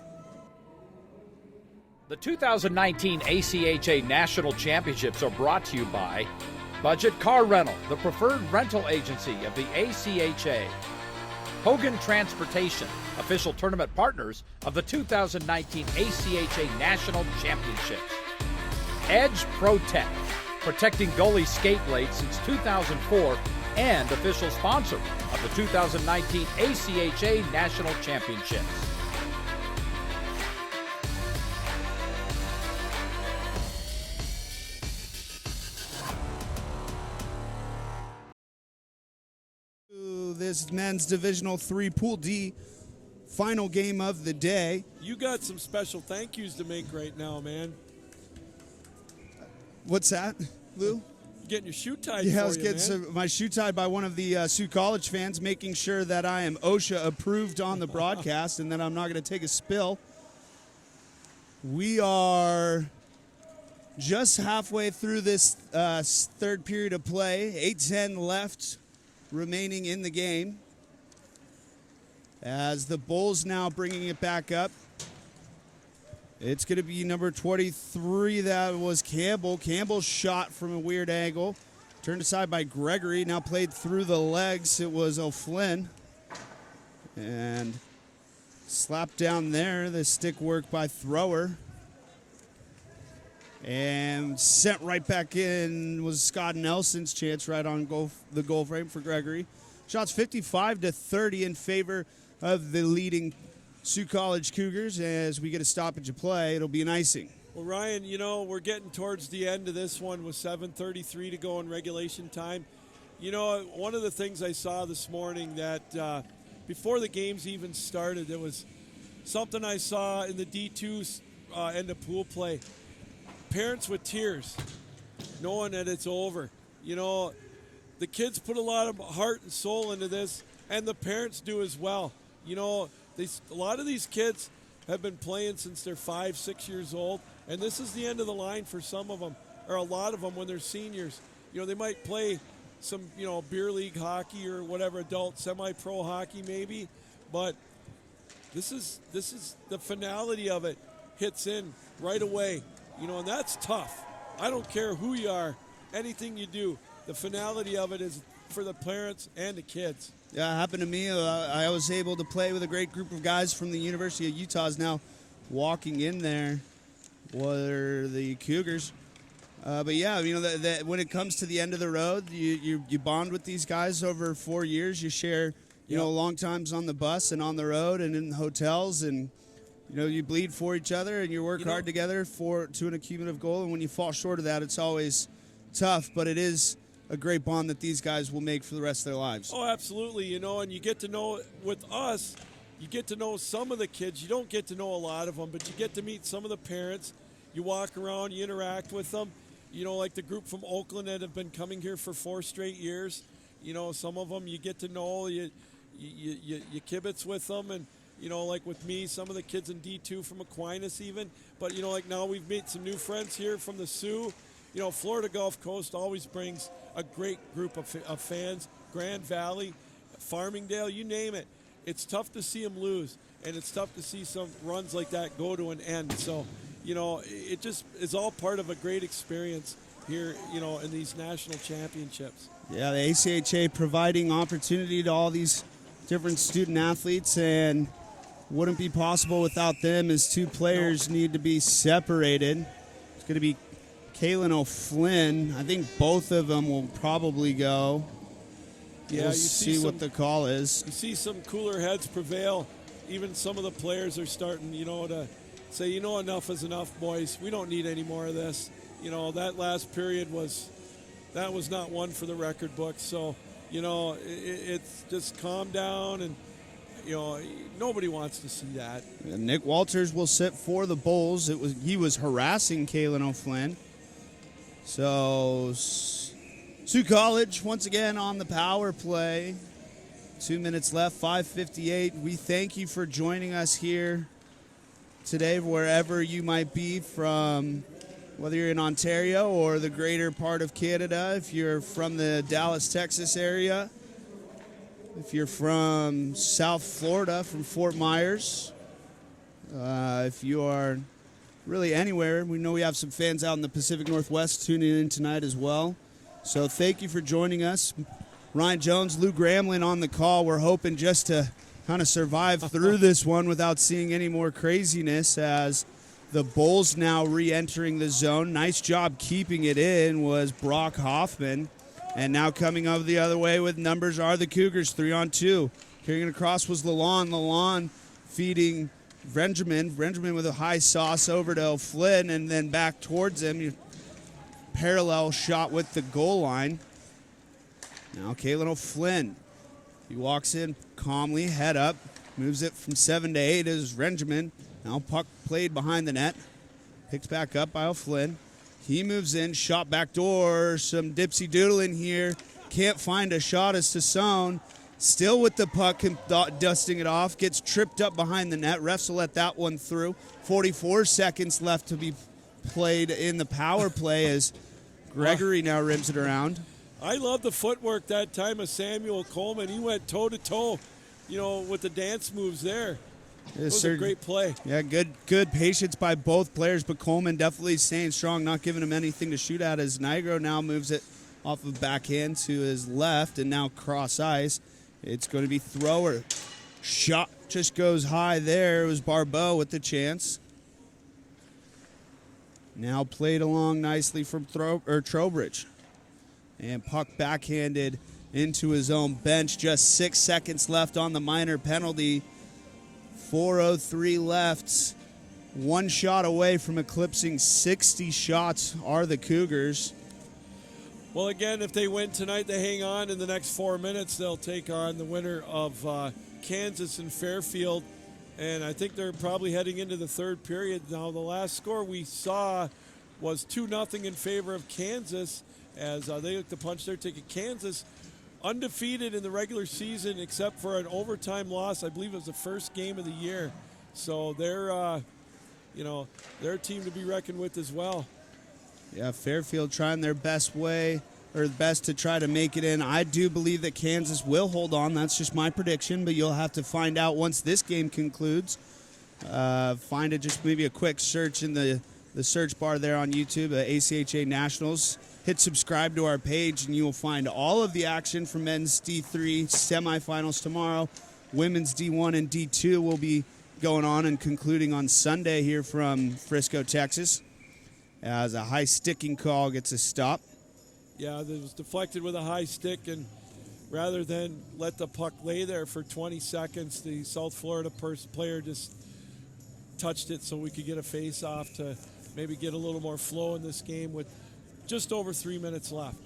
The 2019 ACHA National Championships are brought to you by Budget Car Rental, the preferred rental agency of the ACHA. Hogan Transportation, official tournament partners of the 2019 ACHA National Championships. Edge Protect, protecting goalie skate blades since 2004 and official sponsor of the 2019 ACHA National Championships. This men's Divisional III Pool D final game of the day. You got some special thank yous to make right now, man. What's that, Lou? You're getting your shoe tied. Yeah, for I was you, getting my shoe tied by one of the Sioux College fans, making sure that I am OSHA approved on the broadcast and that I'm not going to take a spill. We are just halfway through this third period of play. 8:10 left remaining in the game. As the Bulls now bringing it back up. It's going to be number 23. That was Campbell. Campbell shot from a weird angle. Turned aside by Gregory. Now played through the legs. It was O'Flynn. And slapped down there. The stick work by Thrower. And sent right back in was Scott Nelson's chance right on the goal frame for Gregory. Shots 55-30 in favor of the leading Sioux College Cougars. As we get a stoppage of play, it'll be an icing. Well, Ryan, you know, we're getting towards the end of this one with 7:33 to go in regulation time. You know, one of the things I saw this morning that before the games even started, there was something I saw in the D2 end of pool play. Parents with tears, knowing that it's over. You know, the kids put a lot of heart and soul into this, and the parents do as well. You know, a lot of these kids, have been playing since they're 5, 6 years old, and this is the end of the line for some of them, or a lot of them when they're seniors. They might play some, beer league hockey or whatever, adult semi-pro hockey maybe, but this is the finality of it hits in right away, and that's tough. I don't care who you are, anything you do, the finality of it is for the parents and the kids. Yeah, it happened to me. I was able to play with a great group of guys from the University of Utah. Now walking in there were the Cougars. But yeah, that when it comes to the end of the road, you bond with these guys over 4 years. You share, long times on the bus and on the road and in hotels, and you bleed for each other and you work hard together to an accumulative goal. And when you fall short of that, it's always tough. But it is a great bond that these guys will make for the rest of their lives. Oh, absolutely. And you get to know, with us, you get to know some of the kids. You don't get to know a lot of them, but you get to meet some of the parents. You walk around, you interact with them. Like the group from Oakland that have been coming here for 4 straight years. Some of them you get to know, you kibitz with them, and like with me, some of the kids in D2 from Aquinas even. But like now we've made some new friends here from the Sioux. Florida Gulf Coast always brings a great group of fans. Grand Valley, Farmingdale, you name it. It's tough to see them lose, and it's tough to see some runs like that go to an end. So, it just is all part of a great experience here, in these national championships. Yeah, the ACHA providing opportunity to all these different student athletes, and wouldn't be possible without them, as 2 players need to be separated. It's going to be Kaylin O'Flynn. I think both of them will probably go. Yeah, we'll see what the call is. You see some cooler heads prevail. Even some of the players are starting, to say, enough is enough, boys. We don't need any more of this. That last period was not one for the record books. So, it's just calm down, and nobody wants to see that. And Nick Walters will sit for the Bulls. He was harassing Kaylin O'Flynn. So Sioux College once again on the power play. 2 minutes left, 5:58. We thank you for joining us here today, wherever you might be from, whether you're in Ontario or the greater part of Canada. If you're from the Dallas, Texas area, if you're from South Florida, from Fort Myers, if you are really anywhere. We know we have some fans out in the Pacific Northwest tuning in tonight as well. So thank you for joining us. Ryan Jones, Lou Gramlin on the call. We're hoping just to kind of survive through this one without seeing any more craziness, as the Bulls now re-entering the zone. Nice job keeping it in was Brock Hoffman. And now coming over the other way with numbers are the Cougars, 3-on-2. Carrying it across was Lalonde. Lalonde feeding Benjamin with a high sauce over to O'Flynn, and then back towards him. Parallel shot with the goal line. Now Kaylin O'Flynn. He walks in calmly, head up, moves it from 7 to 8 as Benjamin. Now puck played behind the net. Picked back up by O'Flynn. He moves in, shot back door. Some dipsy doodling here. Can't find a shot as Sassone. Still with the puck, dusting it off. Gets tripped up behind the net. Refs will let that one through. 44 seconds left to be played in the power play as Gregory now rims it around. I love the footwork that time of Samuel Coleman. He went toe-to-toe, with the dance moves there. It was a great play. Yeah, good patience by both players, but Coleman definitely staying strong, not giving him anything to shoot at, as Nigro now moves it off of backhand to his left, and now cross ice. It's going to be thrower. Shot just goes high there. It was Barbeau with the chance. Now played along nicely from Trowbridge. And puck backhanded into his own bench. Just 6 seconds left on the minor penalty. 4:03 left. One shot away from eclipsing 60 shots are the Cougars. Well, again, if they win tonight, they hang on. In the next 4 minutes, they'll take on the winner of Kansas and Fairfield. And I think they're probably heading into the third period. Now, the last score we saw was 2-0 in favor of Kansas, as they look to punch their ticket. Kansas, undefeated in the regular season except for an overtime loss. I believe it was the first game of the year. So they're they're a team to be reckoned with as well. Yeah, Fairfield trying their best to try to make it in. I do believe that Kansas will hold on. That's just my prediction, but you'll have to find out once this game concludes. Find it, just maybe a quick search in the search bar there on YouTube, ACHA Nationals. Hit subscribe to our page, and you will find all of the action for men's D3 semifinals tomorrow. Women's D1 and D2 will be going on and concluding on Sunday here from Frisco, Texas, as a high sticking call gets a stop. Yeah, it was deflected with a high stick, and rather than let the puck lay there for 20 seconds, the South Florida player just touched it so we could get a face-off to maybe get a little more flow in this game with just over 3 minutes left.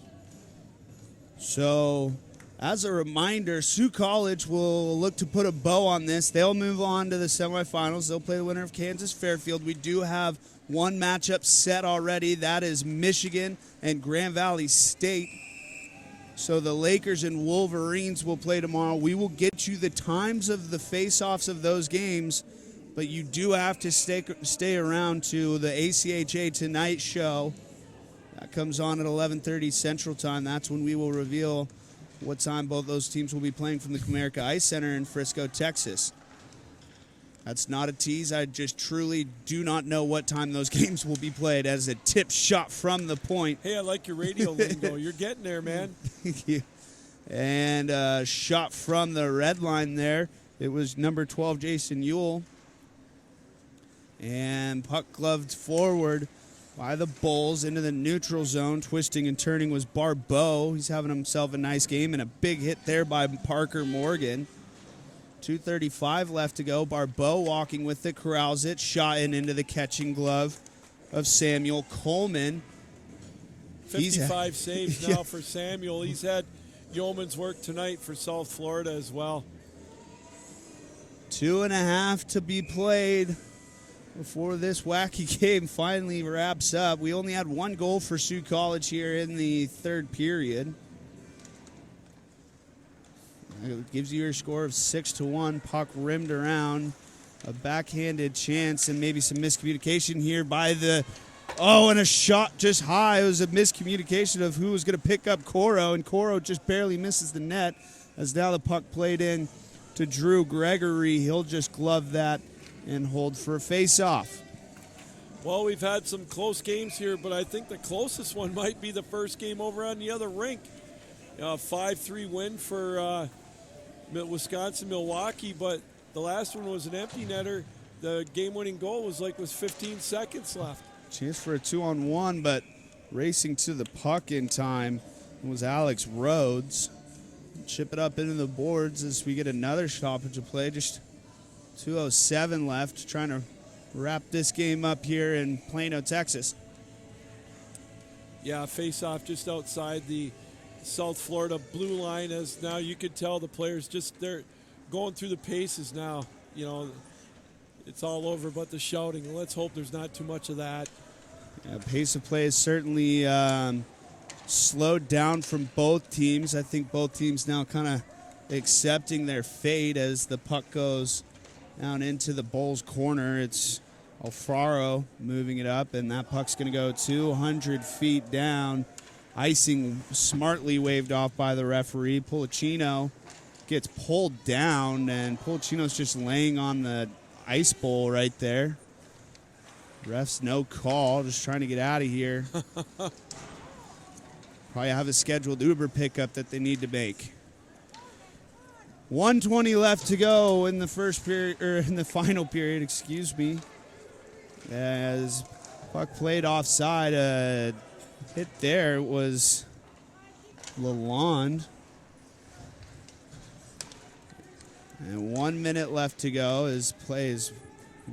So, as a reminder, Sioux College will look to put a bow on this. They'll move on to the semifinals. They'll play the winner of Kansas Fairfield. We do have one matchup set already. That is Michigan and Grand Valley State. So the Lakers and Wolverines will play tomorrow. We will get you the times of the face-offs of those games, but you do have to stay around to the ACHA Tonight show. That comes on at 11:30 Central Time. That's when we will reveal what time both those teams will be playing from the Comerica Ice Center in Frisco, Texas. That's not a tease. I just truly do not know what time those games will be played as a tip shot from the point. Hey, I like your radio lingo. You're getting there, man. And a shot from the red line there. It was number 12, Jason Ewell. And puck gloved forward by the Bulls into the neutral zone. Twisting and turning was Barbeau. He's having himself a nice game, and a big hit there by Parker Morgan. 2:35 left to go. Barbeau walking with it, corrals it, shot into the catching glove of Samuel Coleman. 55 saves now for Samuel. He's had yeoman's work tonight for South Florida as well. 2.5 to be played before this wacky game finally wraps up. We only had one goal for Sioux College here in the third period. It gives you your score of 6-1. Puck rimmed around. A backhanded chance and maybe some miscommunication here by the... Oh, and a shot just high. It was a miscommunication of who was going to pick up Coro, and Coro just barely misses the net as now the puck played in to Drew Gregory. He'll just glove that and hold for a face-off. Well, we've had some close games here, but I think the closest one might be the first game over on the other rink. 5-3 win for Wisconsin-Milwaukee, but the last one was an empty netter. The game-winning goal was 15 seconds left. Chance for a 2-on-1, but racing to the puck in time was Alex Rhodes. Chip it up into the boards as we get another stoppage of play. Just 2:07 left, trying to wrap this game up here in Plano, Texas. Yeah, face-off just outside the South Florida blue line, as now you could tell the players they're going through the paces now. It's all over but the shouting, and let's hope there's not too much of that. Yeah, pace of play is certainly slowed down from both teams. I think both teams now kind of accepting their fate as the puck goes down into the Bulls' corner. It's Alfaro moving it up, and that puck's going to go 200 feet down. Icing smartly waved off by the referee. Pulicino gets pulled down, and Pulicino's just laying on the ice bowl right there. Ref's no call, just trying to get out of here. Probably have a scheduled Uber pickup that they need to make. 1:20 left to go in the first period, or in the final period, excuse me. As puck played offside, hit there was Lalonde. And 1 minute left to go as play is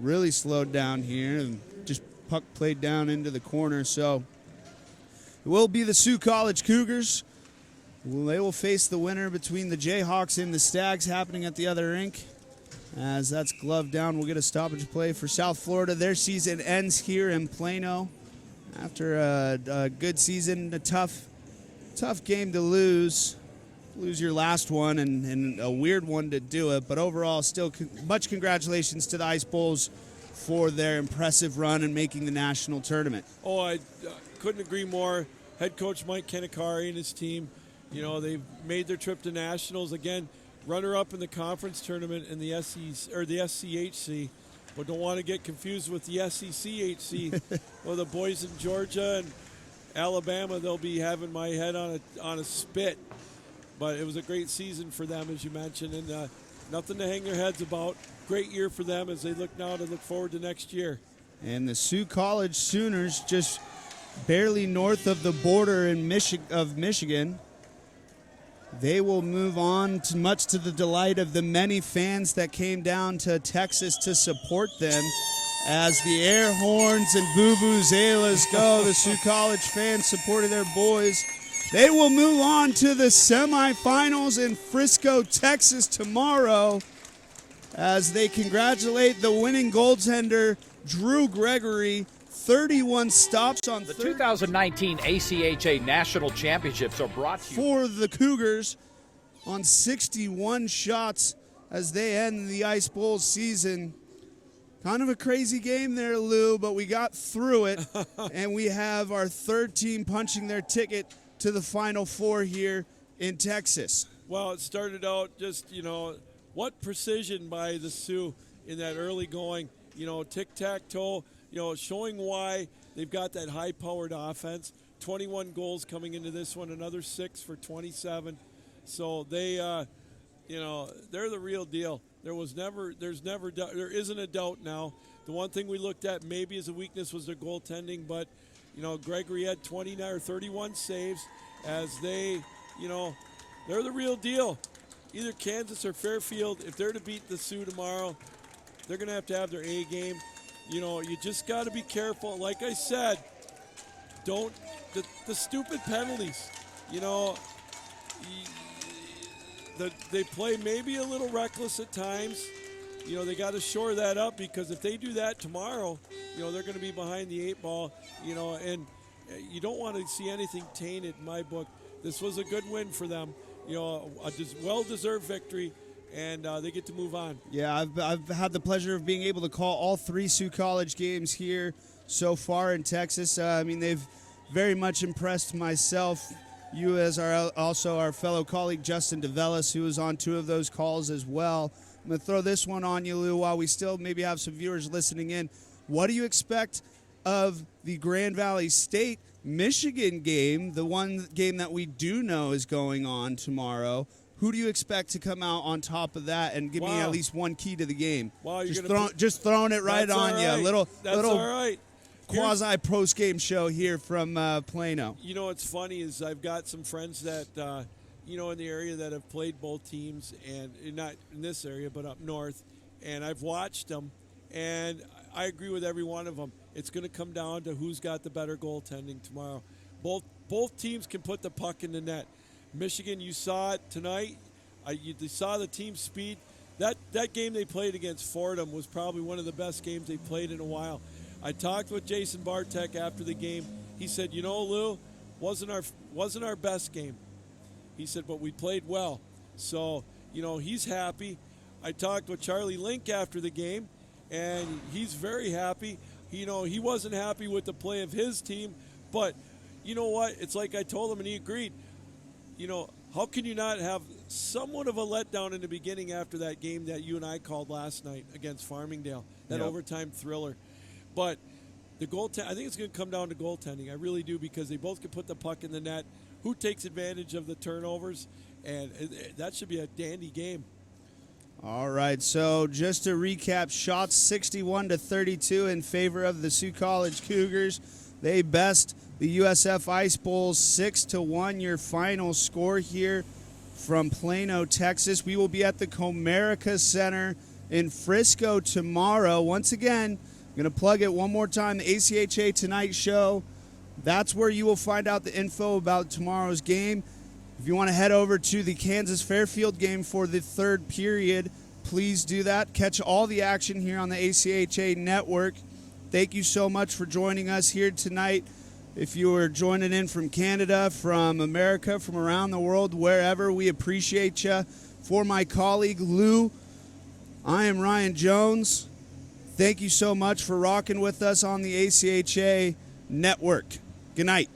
really slowed down here, and just puck played down into the corner. So it will be the Sioux College Cougars. They will face the winner between the Jayhawks and the Stags, happening at the other rink. As that's gloved down, we'll get a stoppage of play for South Florida. Their season ends here in Plano after a good season, a tough game to lose. lose your last one and a weird one to do it. But overall, still much congratulations to the Ice Bulls for their impressive run and making the national tournament. Oh, I couldn't agree more. Head coach Mike Kanakari and his team, they've made their trip to nationals again. Runner-up in the conference tournament in the SCHC, but don't want to get confused with the SECHC. Well, the boys in Georgia and Alabama, they'll be having my head on a spit. But it was a great season for them, as you mentioned, and nothing to hang their heads about. Great year for them as they look forward to next year. And the Sioux College Sooners, just barely north of the border in Michigan, they will move on much to the delight of the many fans that came down to Texas to support them. As the air horns and vuvuzelas go, the Sioux College fans supporting their boys. They will move on to the semifinals in Frisco, Texas tomorrow as they congratulate the winning goaltender, Drew Gregory. 31 stops on the 2019 ACHA National Championships are brought to you for the Cougars on 61 shots as they end the Ice Bowl season. Kind of a crazy game there, Lou, but we got through it, and we have our third team punching their ticket to the Final Four here in Texas. Well, it started out just, what precision by the Sioux in that early going, tic-tac-toe, showing why they've got that high-powered offense. 21 goals coming into this one, another 6 for 27. So they, they're the real deal. There isn't a doubt now. The one thing we looked at maybe as a weakness was their goaltending, but, Gregory had 29 or 31 saves as they, they're the real deal. Either Kansas or Fairfield, if they're to beat the Sioux tomorrow, they're going to have their A game. You just got to be careful. Like I said, the stupid penalties. They play maybe a little reckless at times. They got to shore that up because if they do that tomorrow, they're going to be behind the 8 ball. And you don't want to see anything tainted in my book. This was a good win for them. A well-deserved victory. And they get to move on. Yeah, I've had the pleasure of being able to call all 3 Sioux College games here so far in Texas. They've very much impressed myself. You as also our fellow colleague Justin DeVellis, who was on 2 of those calls as well. I'm going to throw this one on you, Lou, while we still maybe have some viewers listening in. What do you expect of the Grand Valley State Michigan game, the one game that we do know is going on tomorrow? Who do you expect to come out on top of that and give me at least one key to the game? Wow, just throwing it right on you. Little all right. Quasi post-game show here from Plano. What's funny is I've got some friends that, in the area that have played both teams, and not in this area, but up north, and I've watched them, and I agree with every one of them. It's going to come down to who's got the better goaltending tomorrow. Both teams can put the puck in the net. Michigan, you saw it tonight. You saw the team speed. That game they played against Fordham was probably one of the best games they played in a while. I talked with Jason Bartek after the game. He said, Lou, wasn't our best game. He said, but we played well. So, he's happy. I talked with Charlie Link after the game, and he's very happy. He wasn't happy with the play of his team, but you know what? It's like I told him, and he agreed. How can you not have somewhat of a letdown in the beginning after that game that you and I called last night against Farmingdale, that overtime thriller? But the goaltending, I think it's going to come down to goaltending. I really do, because they both can put the puck in the net. Who takes advantage of the turnovers? And that should be a dandy game. All right, so just to recap, shots 61-32 in favor of the Sioux College Cougars. They best the USF Ice Bulls 6-1, your final score here from Plano, Texas. We will be at the Comerica Center in Frisco tomorrow. Once again, I'm going to plug it one more time, the ACHA Tonight Show. That's where you will find out the info about tomorrow's game. If you want to head over to the Kansas Fairfield game for the third period, please do that. Catch all the action here on the ACHA Network. Thank you so much for joining us here tonight If you are joining in from Canada, from America, from around the world, wherever, we appreciate you. For my colleague Lou, I am Ryan Jones. Thank you so much for rocking with us on the ACHA Network. Good night.